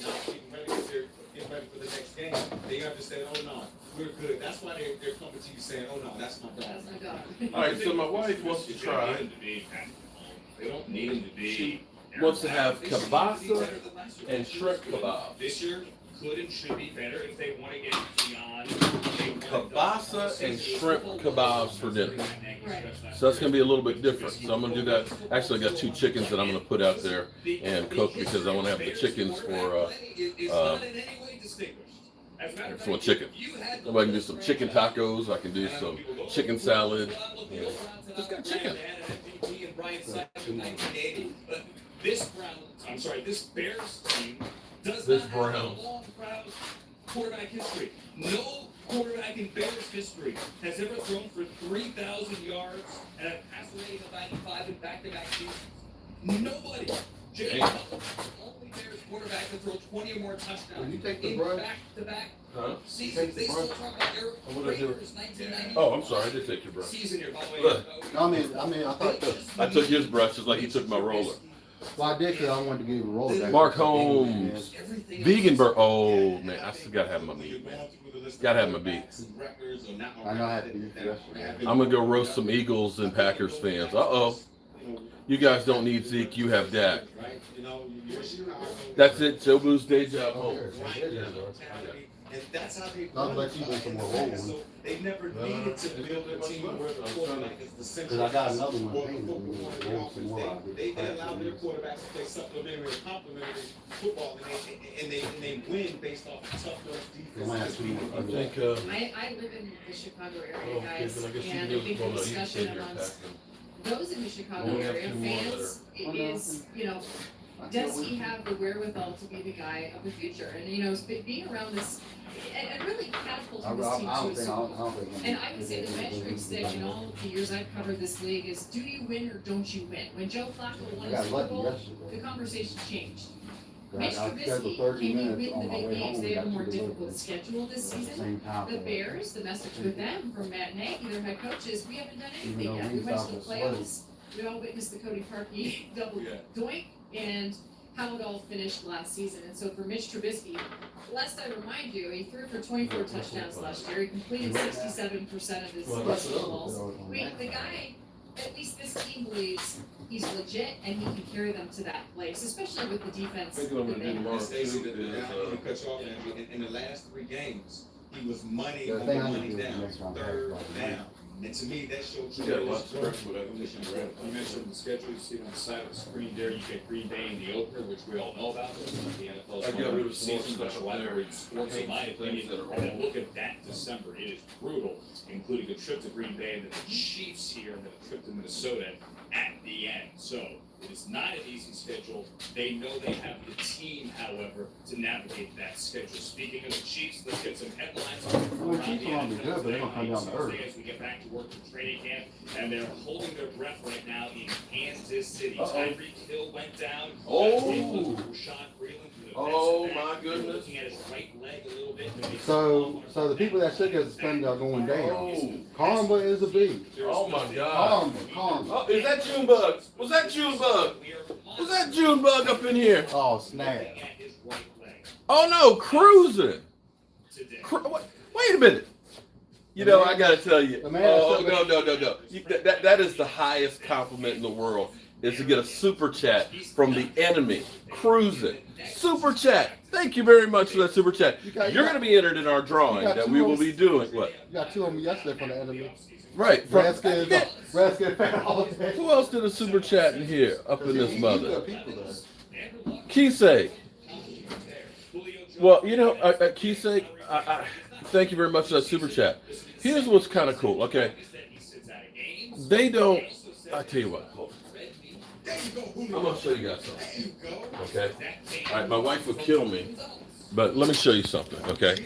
Speaker 14: Getting ready for the next game, they understand. Oh no, we're good. That's why they're coming to you saying, "Oh no, that's my dog."
Speaker 1: All right, so my wife wants to try.
Speaker 6: They don't need him to be.
Speaker 1: She wants to have kielbasa and shrimp kebab.
Speaker 6: This year could and should be better if they want to get beyond.
Speaker 1: Kielbasa and shrimp kebabs for dinner. So that's going to be a little bit different. So I'm going to do that. Actually, I got 2 chickens that I'm going to put out there and cook because I want to have the chickens for just one chicken. So I can do some chicken tacos. I can do some chicken salad. Just got chicken.
Speaker 6: This Bears team does
Speaker 1: This
Speaker 6: not have
Speaker 1: Browns.
Speaker 6: a long, proud quarterback history. No quarterback in Bears history has ever thrown for 3,000 yards and a passer rating of 95 in back-to-back seasons. Nobody. Jay Cutler, the only Bears quarterback to throw 20 or more touchdowns
Speaker 3: When you take the
Speaker 6: in
Speaker 3: brush,
Speaker 6: back-to-back
Speaker 1: Huh?
Speaker 6: seasons. They still talk about Eric
Speaker 1: What did I do?
Speaker 6: Raiders 1990.
Speaker 1: Oh, I'm sorry. I did take your brush.
Speaker 6: Season here, by the way.
Speaker 1: Look.
Speaker 3: I mean, I thought,
Speaker 1: I took his brush just like he took my roller.
Speaker 3: well, I did because I wanted to give you a roller back.
Speaker 1: Mark Holmes. Vegan burger. Oh, man. I still got to have my meat, man. Got to have my beef.
Speaker 3: I know I had to be yesterday.
Speaker 1: I'm going to go roast some Eagles and Packers fans. Uh-oh. You guys don't need Zeke. You have Dak. That's it. Jobu's day job home.
Speaker 14: And that's how they.
Speaker 3: I'll let you do some more rolling.
Speaker 14: So they never needed to build a team where the quarterback is the center.
Speaker 3: Because I got another one.
Speaker 14: Or the football on the offense. They allow their quarterbacks to play supplementary or complementary football, and they win based off of tough defense.
Speaker 1: I think,
Speaker 15: I live in the Chicago area, guys, and a big discussion amongst those in the Chicago area, fans, is, does he have the wherewithal to be the guy of the future? And, being around this, and really catapulting this team to a Super Bowl. And I would say the measuring stick in all of the years I've covered this league is, do you win or don't you win? When Joe Flacco won a Super Bowl, the conversation changed. Mitch Trubisky, can you win the big games? They have a more difficult schedule this season. The Bears, the message with them from Matt Nagy, their head coaches, we haven't done anything yet. We went to the playoffs. We all witnessed the Cody Parkey double doink and how it all finished last season. And so for Mitch Trubisky, lest I remind you, he threw for 24 touchdowns last year. He completed 67% of his balls. The guy, at least this team believes he's legit and he can carry them to that place, especially with the defense.
Speaker 1: I think what I'm going to do tomorrow
Speaker 14: Stacey,
Speaker 1: too is,
Speaker 14: in the last 3 games, he was money
Speaker 3: The
Speaker 14: on
Speaker 3: thing
Speaker 14: the
Speaker 3: I
Speaker 14: money
Speaker 3: need to do
Speaker 14: down,
Speaker 3: next round,
Speaker 14: third
Speaker 3: right?
Speaker 14: down. And to me, that shows
Speaker 1: You got lots of pressure with that.
Speaker 6: You mentioned the schedule, you see on the side of the screen there, you get Green Bay in the opener, which we all know about. The NFL's
Speaker 1: I got rid of some more
Speaker 6: season,
Speaker 1: stuff
Speaker 6: but
Speaker 1: up there.
Speaker 6: however, in sports, in my opinion,
Speaker 1: Things that are
Speaker 6: and then look at that December, it is brutal, including a trip to Green Bay and then the Chiefs here and then a trip to Minnesota at the end. So It is not an easy schedule. They know they have the team, however, to navigate that schedule. Speaking of the Chiefs, let's get some headlines
Speaker 3: Well, the Chiefs are gonna be good, but they're gonna come down to earth.
Speaker 6: as we get back to work for training camp, and they're holding their breath right now in Kansas City. Tyreek Hill went down.
Speaker 1: Oh my goodness.
Speaker 3: So the people that should get suspended are going down. Karma is a beast.
Speaker 1: Oh my God.
Speaker 3: Karma.
Speaker 1: Oh, is that Junebug? Was that Junebug? Was that Junebug up in here?
Speaker 3: Oh, snap.
Speaker 1: Oh no, cruising. Wait a minute. You know, I gotta tell you. Oh no. That is the highest compliment in the world. Is to get a super chat from the enemy. Cruising. Super chat. Thank you very much for that super chat. You're going to be entered in our drawing that we will be doing. What?
Speaker 3: You got two of them yesterday from the enemy.
Speaker 1: Right.
Speaker 3: Redskins fan all day.
Speaker 1: Who else did a super chat in here? Up in this mother. Keesake. Well, you know, Keesake, I thank you very much for that super chat. Here's what's kind of cool. Okay. They don't. I tell you what. Hold on. I'm going to show you guys something, okay? All right, my wife would kill me, but let me show you something, okay?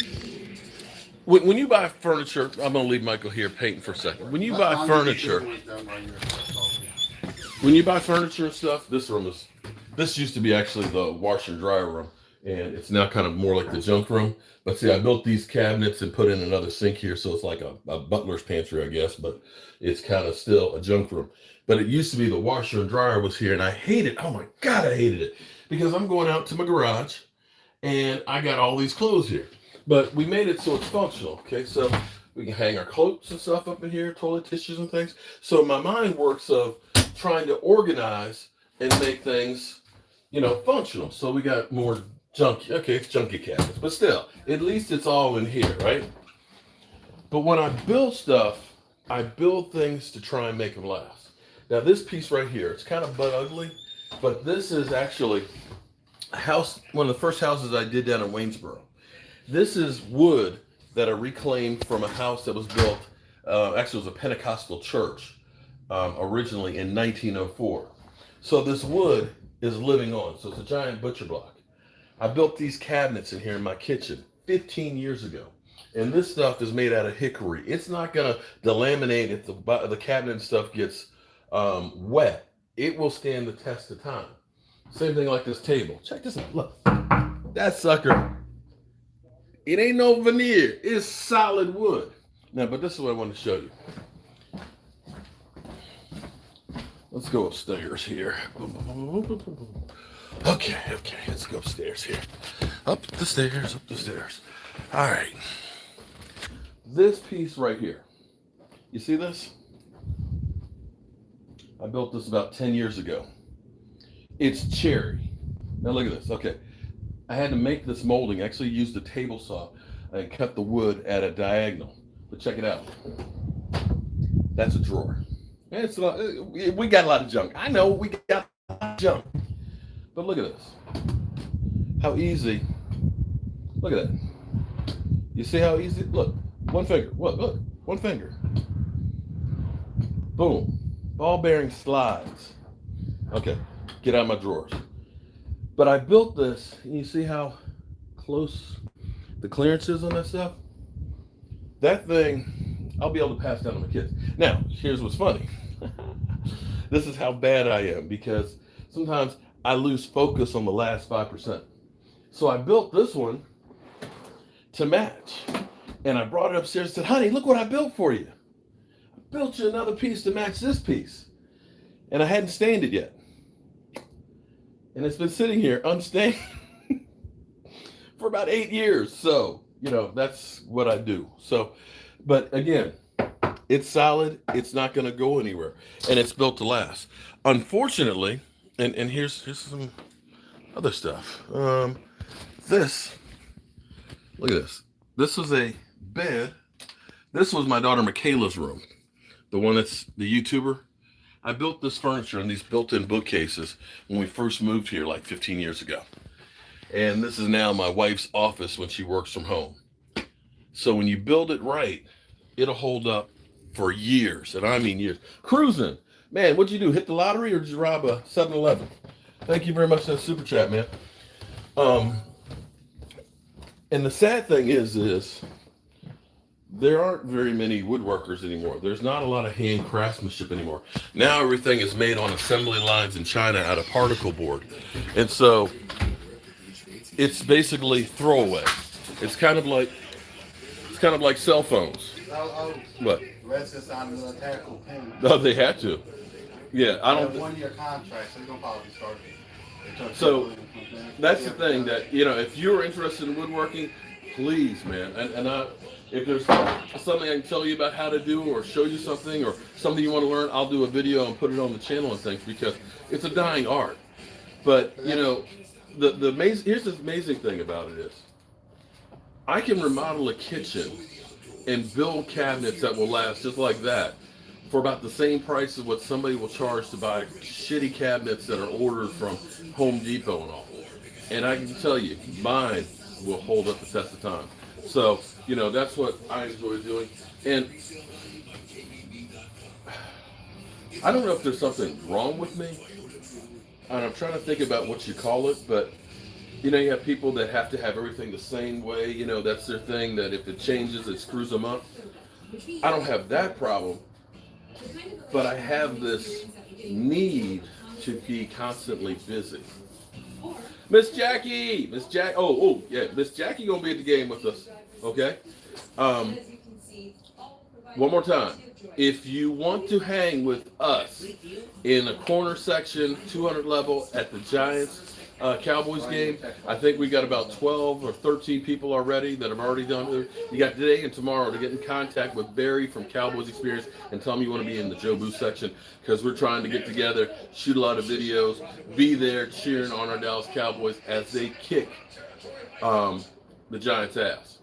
Speaker 1: When you buy furniture, I'm going to leave Michael here painting for a second. When you buy furniture and stuff, this used to be actually the washer and dryer room, and it's now kind of more like the junk room. But see, I built these cabinets and put in another sink here, so it's like a butler's pantry, I guess, but it's kind of still a junk room. But it used to be the washer and dryer was here, and I hate it. Oh my God, I hated it. Because I'm going out to my garage, and I got all these clothes here. But we made it so it's functional, okay? So we can hang our cloaks and stuff up in here, toilet tissues and things. So my mind works of trying to organize and make things, you know, functional. So we got more junky, okay, it's junky cabinets, but still, at least it's all in here, right? But when I build stuff, I build things to try and make them last. Now this piece right here, it's kind of butt ugly, but this is actually a house, one of the first houses I did down in Waynesboro. This is wood that I reclaimed from a house that was built, actually it was a Pentecostal church, originally in 1904. So this wood is living on, so it's a giant butcher block. I built these cabinets in here in my kitchen 15 years ago. And this stuff is made out of hickory. It's not gonna delaminate if the cabinet and stuff gets wet. It will stand the test of time. Same thing like this table. Check this out. Look, that sucker. It ain't no veneer. It's solid wood. Now, but this is what I want to show you. Let's go upstairs here. Okay, let's go upstairs here. Up the stairs. All right. This piece right here. You see this? I built this about 10 years ago. It's cherry. Now look at this. Okay. I had to make this molding. I actually used a table saw and cut the wood at a diagonal. But check it out. That's a drawer. It's we got a lot of junk. I know we got a lot of junk. But look at this. How easy. Look at that. You see how easy? Look. One finger. Look. One finger. Boom. Ball bearing slides. Okay. Get out of my drawers. But I built this. And you see how close the clearance is on that stuff? That thing, I'll be able to pass down to my kids. Now, here's what's funny. This is how bad I am because sometimes I lose focus on the last 5%. So I built this one to match. And I brought it upstairs and said, honey, look what I built for you. I built you another piece to match this piece. And I hadn't stained it yet. And it's been sitting here unstained for about 8 years. So, you know, that's what I do. So, but again, it's solid. It's not going to go anywhere. And it's built to last. Unfortunately, and here's some other stuff. Look at this. This was a bed. This was my daughter Michaela's room. The one that's the YouTuber. I built this furniture and these built-in bookcases when we first moved here like 15 years ago. And this is now my wife's office when she works from home. So when you build it right, it'll hold up for years. And I mean years. Cruising. Man, what'd you do? Hit the lottery or did you rob a 7-Eleven? Thank you very much for that super chat, man. And the sad thing is there aren't very many woodworkers anymore. There's not a lot of hand craftsmanship anymore. Now everything is made on assembly lines in China out of particle board. And so it's basically throwaway. It's kind of like cell phones. What? No, they had to. Yeah, I don't.
Speaker 3: 1-year contract, so you're gonna probably start.
Speaker 1: So that's the thing that, you know, if you're interested in woodworking, please, man. And if there's something I can tell you about how to do or show you something or something you want to learn, I'll do a video and put it on the channel and things because it's a dying art. But, you know, here's the amazing thing about it is I can remodel a kitchen and build cabinets that will last just like that for about the same price as what somebody will charge to buy shitty cabinets that are ordered from Home Depot and all. And I can tell you, mine will hold up the test of time. So, you know, that's what I enjoy doing. And I don't know if there's something wrong with me. And I'm trying to think about what you call it, but you know, you have people that have to have everything the same way. You know, that's their thing, that if it changes, it screws them up. I don't have that problem, but I have this need to be constantly busy. Miss Jackie, Miss Jackie gonna be at the game with us, okay? One more time. If you want to hang with us in a corner section, 200 level at the Giants Cowboys game, I think we got about 12 or 13 people already that have already done it. You got today and tomorrow to get in contact with Barry from Cowboys Experience and tell him you want to be in the Jobu section because we're trying to get together, shoot a lot of videos, be there cheering on our Dallas Cowboys as they kick the Giants' ass.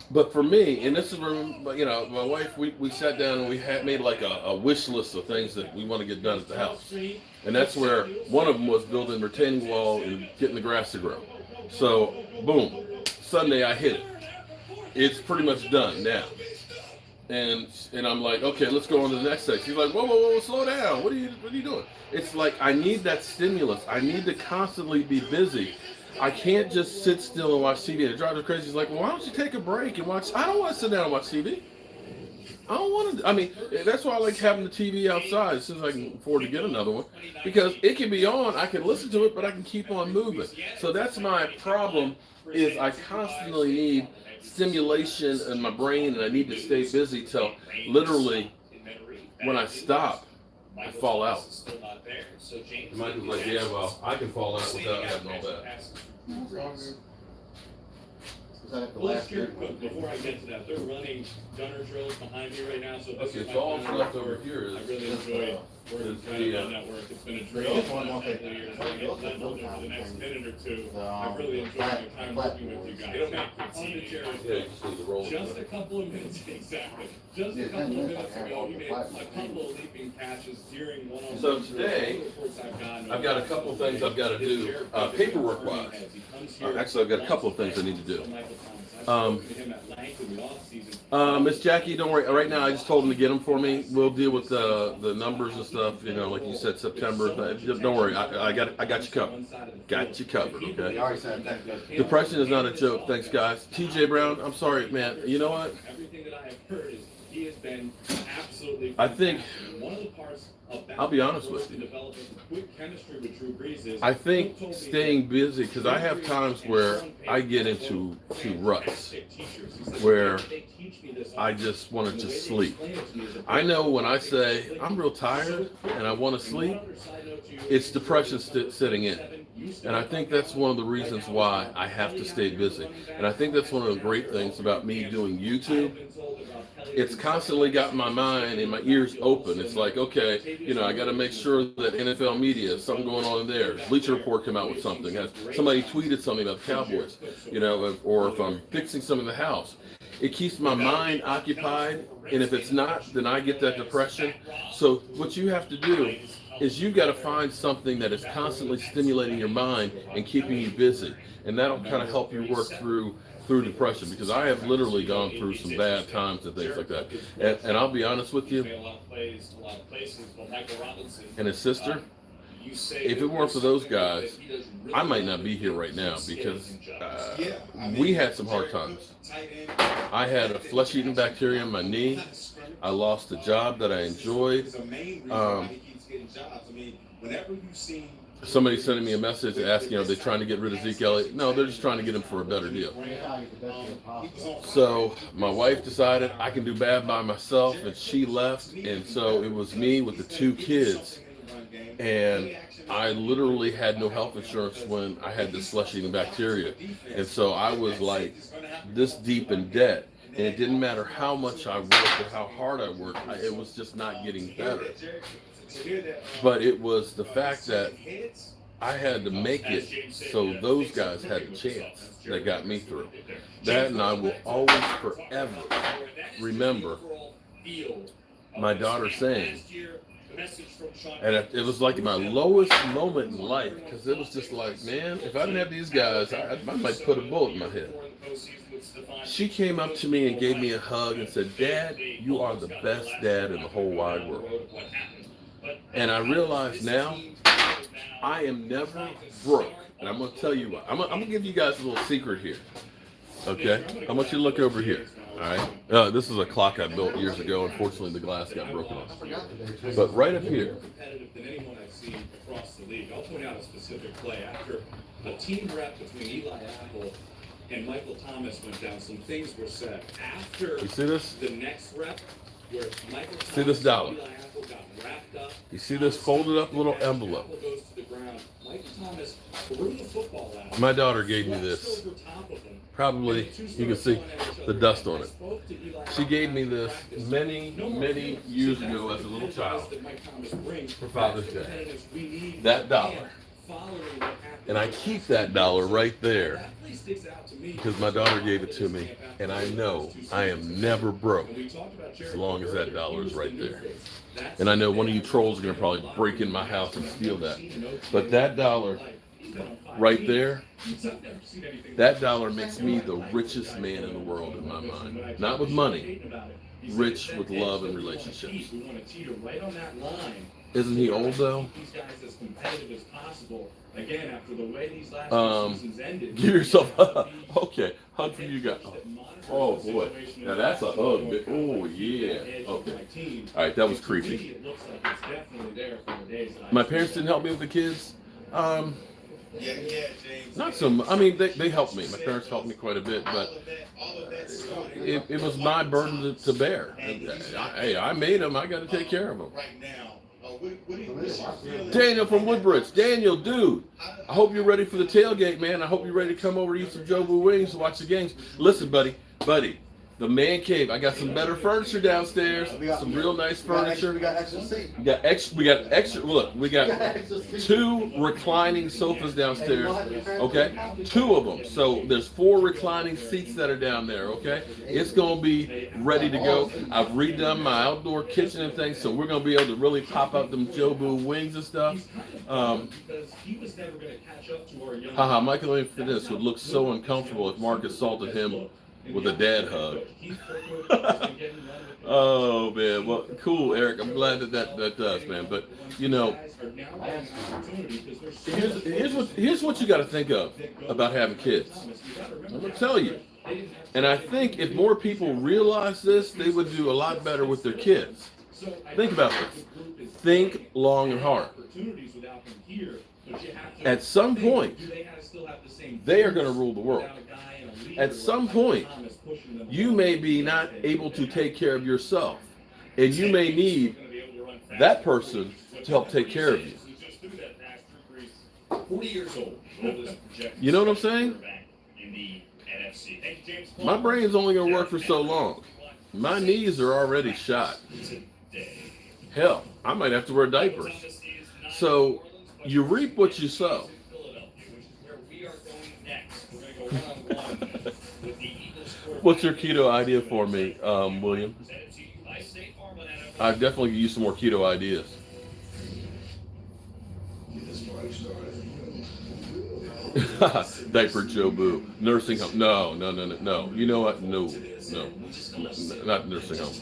Speaker 1: But for me, and this is where, you know, my wife, we sat down and we made like a wish list of things that we want to get done at the house. And that's where one of them was building a retaining wall and getting the grass to grow. So, boom, Sunday I hit it. It's pretty much done now. And I'm like, okay, let's go on to the next section. She's like, whoa, slow down. What are you doing? It's like I need that stimulus. I need to constantly be busy. I can't just sit still and watch TV. And it drives her crazy. She's like, well, why don't you take a break and watch? I don't want to sit down and watch TV. I don't want to. I mean, that's why I like having the TV outside as soon as I can afford to get another one. Because it can be on, I can listen to it, but I can keep on moving. So that's my problem is I constantly need stimulation in my brain and I need to stay busy till literally when I stop, I fall out. Michael's like, yeah, well, I can fall out without having all that.
Speaker 16: Well, let's hear, before I get to that, they're running gunner drills behind me right now, so this
Speaker 1: Okay,
Speaker 16: is
Speaker 1: so all
Speaker 16: my
Speaker 1: that's left over here is
Speaker 16: I really enjoy working kind of on that work. It's been a dream for the last couple of years. I get that over the next minute or two. I really enjoy my time working with you guys. On the chairs, just a couple of minutes, exactly. Just a couple of minutes ago, you made a couple of leaping catches during one-on-one.
Speaker 1: So today, I've got a couple of things I've got to do paperwork-wise. Actually, I've got a couple of things I need to do. Miss Jackie, don't worry. Right now, I just told him to get them for me. We'll deal with the numbers and stuff. You know, like you said, September. Don't worry. I got you covered. Got you covered. Okay. Depression is not a joke. Thanks, guys. TJ Brown, I'm sorry, man. You know what?
Speaker 16: Everything that I have heard is he has been absolutely.
Speaker 1: I think.
Speaker 16: One of the parts
Speaker 1: I'll be honest with you. I think staying busy, because I have times where I get into ruts, where I just want to just sleep. I know when I say I'm real tired and I want to sleep, it's depression sitting in. And I think that's one of the reasons why I have to stay busy. And I think that's one of the great things about me doing YouTube. It's constantly got my mind and my ears open. It's like, okay, you know, I got to make sure that NFL media, something going on in there. Bleacher Report come out with something. Somebody tweeted something about the Cowboys, you know, or if I'm fixing something in the house. It keeps my mind occupied, and if it's not, then I get that depression. So what you have to do is you got to find something that is constantly stimulating your mind and keeping you busy, and that'll kind of help you work through through depression, because I have literally gone through some bad times and things like that. And I'll be honest with you, and his sister, if it weren't for those guys, I might not be here right now, because we had some hard times. I had a flesh-eating bacteria in my knee. I lost a job that I enjoyed. Somebody sending me a message asking, are they trying to get rid of Zeke Elliott? No, they're just trying to get him for a better deal. So my wife decided I can do bad by myself, and she left. And so it was me with the 2 kids. And I literally had no health insurance when I had this flesh-eating bacteria. And so I was like this deep in debt. And it didn't matter how much I worked or how hard I worked, it was just not getting better. But it was the fact that I had to make it so those guys had a chance that got me through. That, and I will always forever remember my daughter saying, and it was like my lowest moment in life, because it was just like, man, if I didn't have these guys, I might put a bullet in my head. She came up to me and gave me a hug and said, Dad, you are the best dad in the whole wide world. And I realize now, I am never broke. And I'm going to tell you what. I'm going to give you guys a little secret here. Okay? I want you to look over here. All right? This is a clock I built years ago. Unfortunately, the glass got broken off. But right up here.
Speaker 9: Competitive than anyone I've seen across the league. I'll point out a specific play. After a team rep between Eli Apple and Michael Thomas went down, some things were said. After
Speaker 1: you see this?
Speaker 9: The next rep, where Michael Thomas
Speaker 1: see this dollar?
Speaker 9: And Eli Apple got wrapped up.
Speaker 1: You see this folded up little envelope?
Speaker 9: Apple goes to the ground. Michael Thomas threw the football out.
Speaker 1: My daughter gave me this. Probably, you can see the dust on it. She gave me this many, many years ago as a little child for Father's Day. That dollar. And I keep that dollar right there because my daughter gave it to me, and I know I am never broke as long as that dollar is right there. And I know one of you trolls are going to probably break in my house and steal that. But that dollar right there, that dollar makes me the richest man in the world in my mind. Not with money, rich with love and relationships. Isn't he old though? Give yourself a okay. Hug from you guys. Oh boy. Now that's a hug. Oh yeah. Okay. All right, that was creepy. My parents didn't help me with the kids. Not so much. I mean, they helped me. My parents helped me quite a bit, but it was my burden to bear. Hey, I made them. I got to take care of them. Daniel from Woodbridge. Daniel, dude, I hope you're ready for the tailgate, man. I hope you're ready to come over to eat some Jobu wings and watch the games. Listen, buddy, the man cave. I got some better furniture downstairs. Some real nice furniture. We got extra seats. We got extra. Look, we got 2 reclining sofas downstairs. Okay, 2 of them. So there's 4 reclining seats that are down there. Okay, it's gonna be ready to go. I've redone my outdoor kitchen and things, so we're gonna be able to really pop out them Jobu wings and stuff. Haha, Michael Infidus would look so uncomfortable if Mark assaulted him with a dad hug. Oh man, well, cool, Eric. I'm glad that does, man. But you know, here's what you got to think of about having kids. I'm gonna tell you, and I think if more people realize this, they would do a lot better with their kids. Think about this. Think long and hard. At some point, they are going to rule the world. At some point, you may be not able to take care of yourself, and you may need that person to help take care of you. You know what I'm saying? My brain's only going to work for so long. My knees are already shot. Hell, I might have to wear diapers. So you reap what you sow. What's your keto idea for me, William? I definitely could use some more keto ideas. Diaper Jobu, nursing home. No. You know what? No, not nursing home.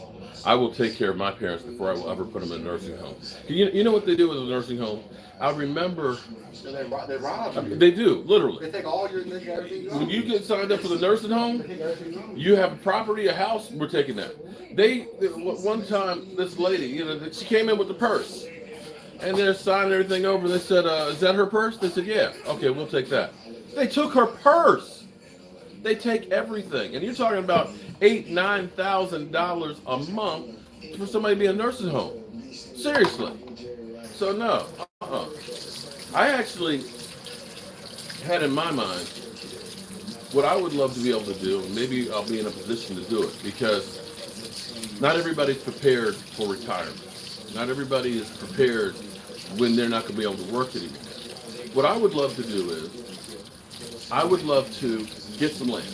Speaker 1: I will take care of my parents before I will ever put them in a nursing home. You know what they do with a nursing home? I remember.
Speaker 3: They rob you.
Speaker 1: They do, literally.
Speaker 3: They take all your everything.
Speaker 1: When you get signed up for the nursing home, you have a property, a house, we're taking that. One time, this lady, she came in with the purse. And they're signing everything over. They said, is that her purse? They said, yeah. Okay, we'll take that. They took her purse. They take everything. And you're talking about $8,000, $9,000 a month for somebody to be in a nursing home. Seriously. So no. I actually had in my mind what I would love to be able to do, and maybe I'll be in a position to do it, because not everybody's prepared for retirement. Not everybody is prepared when they're not going to be able to work anymore. What I would love to do is, I would love to get some land,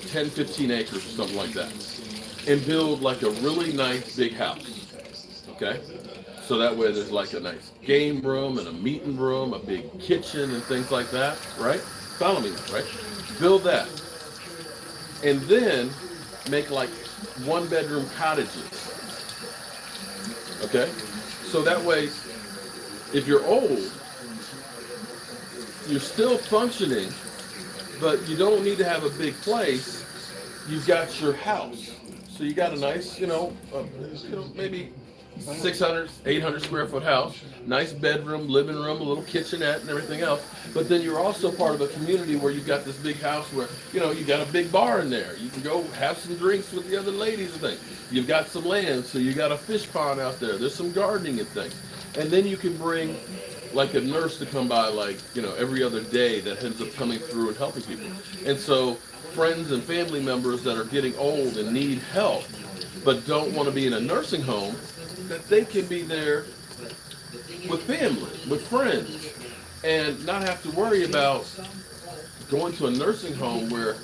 Speaker 1: 10, 15 acres or something like that, and build like a really nice big house, okay? So that way there's like a nice game room and a meeting room, a big kitchen and things like that, right? Follow me, right? Build that. And then make like 1-bedroom cottages. Okay? So that way, if you're old, you're still functioning, but you don't need to have a big place. You've got your house. So you got a nice, maybe 600, 800 square foot house, nice bedroom, living room, a little kitchenette and everything else. But then you're also part of a community where you've got this big house where, you got a big bar in there. You can go have some drinks with the other ladies and things. You've got some land, so you got a fish pond out there. There's some gardening and things. And then you can bring like a nurse to come by every other day that ends up coming through and helping people. And so friends and family members that are getting old and need help but don't want to be in a nursing home, that they can be there with family, with friends, and not have to worry about going to a nursing home where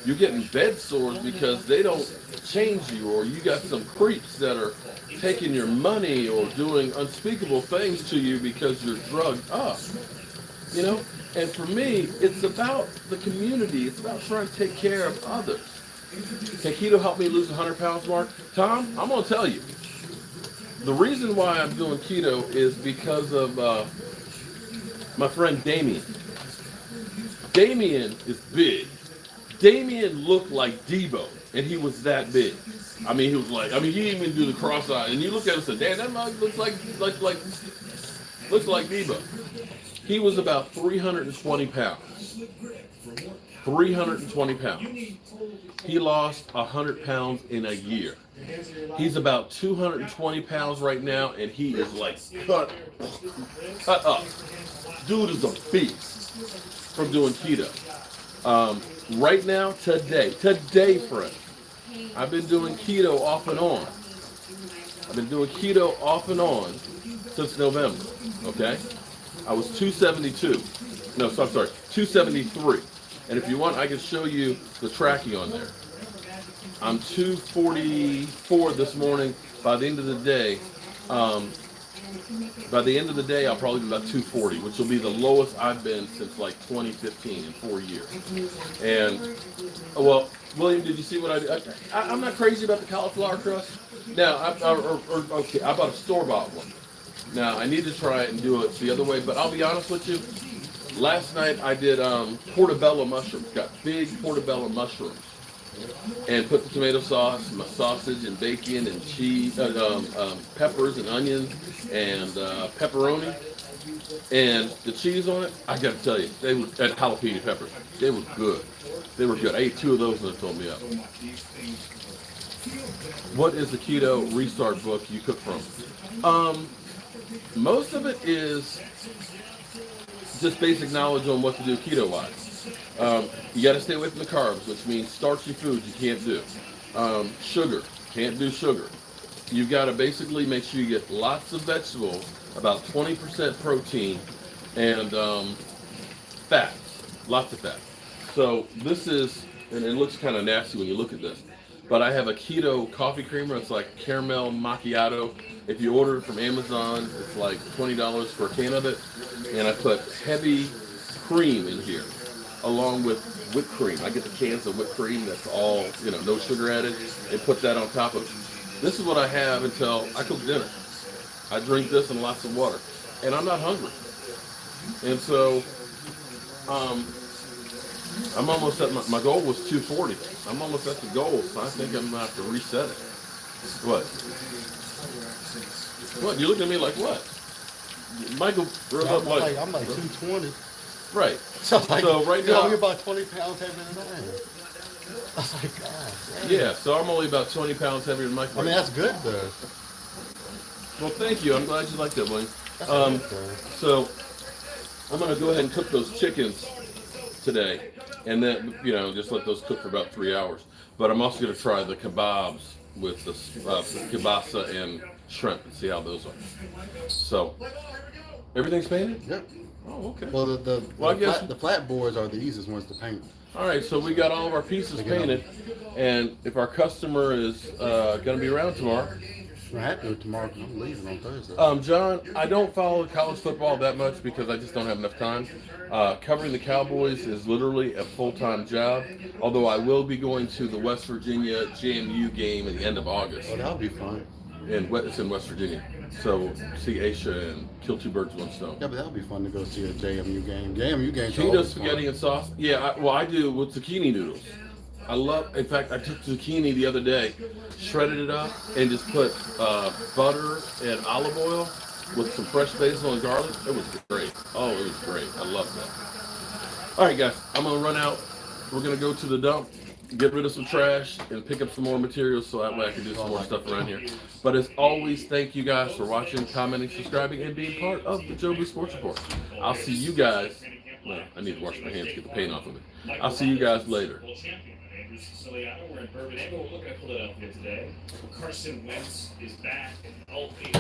Speaker 1: you're getting bed sores because they don't change you, or you got some creeps that are taking your money or doing unspeakable things to you because you're drugged up. And for me, it's about the community. It's about trying to take care of others. Can Keto help me lose 100 pounds, Mark? Tom, I'm going to tell you. The reason why I'm doing keto is because of my friend Damien. Damien is big. Damien looked like Debo, and he was that big. He didn't even do the cross-eye. And you look at him and say, damn, that mug looks like Debo. He was about 320 pounds. 320 pounds. He lost 100 pounds in a year. He's about 220 pounds right now, and he is like cut up. Dude is a beast from doing keto. Right now, today, friend, I've been doing keto off and on. I've been doing keto off and on since November, okay? I was 272. No, so I'm sorry, 273. And if you want, I can show you the tracking on there. I'm 244 this morning. By the end of the day, I'll probably be about 240, which will be the lowest I've been since like 2015 in 4 years. And, well, William, did you see what I did? I'm not crazy about the cauliflower crust. Now, I bought a store-bought one. Now, I need to try it and do it the other way, but I'll be honest with you. Last night I did portobello mushrooms. Got big portobello mushrooms. And put the tomato sauce, my sausage and bacon and cheese, peppers and onions and pepperoni. And the cheese on it, I got to tell you, they were, and jalapeno peppers. They were good. They were good. I ate 2 of those and it filled me up. What is the Keto Restart book you cook from? Most of it is just basic knowledge on what to do keto-wise. You got to stay away from the carbs, which means starchy foods you can't do. Sugar, can't do sugar. You've got to basically make sure you get lots of vegetables, about 20% protein, and fats, lots of fat. So this is, and it looks kind of nasty when you look at this, but I have a keto coffee creamer. It's like caramel macchiato. If you order it from Amazon, it's like $20 for a can of it. And I put heavy cream in here. along with whipped cream. I get the cans of whipped cream that's all, no sugar added, and put that on top of it. This is what I have until I cook dinner. I drink this and lots of water, and I'm not hungry. And so, I'm almost at my goal was 240. I'm almost at the goal, so I think I'm gonna have to reset it. What? What? You looking at me like what? Michael,
Speaker 3: I'm like 220.
Speaker 1: Right.
Speaker 3: So
Speaker 1: right now,
Speaker 3: you're about 20 pounds heavier than I am. I was like, God.
Speaker 1: Yeah, so I'm only about 20 pounds heavier than Michael.
Speaker 3: I mean, that's good though.
Speaker 1: Well, thank you. I'm glad you like that, William. So I'm gonna go ahead and cook those chickens today, and then just let those cook for about 3 hours. But I'm also gonna try the kebabs with the kielbasa and shrimp and see how those are. So everything's painted?
Speaker 3: Yep.
Speaker 1: Oh, okay.
Speaker 3: Well,
Speaker 1: I guess
Speaker 3: the flat boards are the easiest ones to paint.
Speaker 1: All right, so we got all of our pieces painted, and if our customer is gonna be around tomorrow.
Speaker 3: I have to do it tomorrow because I'm leaving on Thursday.
Speaker 1: John, I don't follow college football that much because I just don't have enough time. Covering the Cowboys is literally a full-time job, although I will be going to the West Virginia JMU game at the end of August.
Speaker 3: Oh, that'll be fun.
Speaker 1: It's in West Virginia. So see Aisha and kill two birds with one stone.
Speaker 3: Yeah, but that'll be fun to go see a JMU game. JMU game.
Speaker 1: Keto spaghetti and sauce. Yeah, I do with zucchini noodles. In fact, I took zucchini the other day, shredded it up, and just put butter and olive oil with some fresh basil and garlic. It was great. Oh, it was great. I love that. All right, guys, I'm going to run out. We're going to go to the dump, get rid of some trash, and pick up some more materials so that way I can do some more stuff around here. But as always, thank you guys for watching, commenting, subscribing, and being part of the Jobu Sports Report. I'll see you guys. Well, I need to wash my hands to get the paint off of it. I'll see you guys later.
Speaker 6: Siciliano. We're in Bourbon. We're looking at Philadelphia today. Carson Wentz is back and healthy.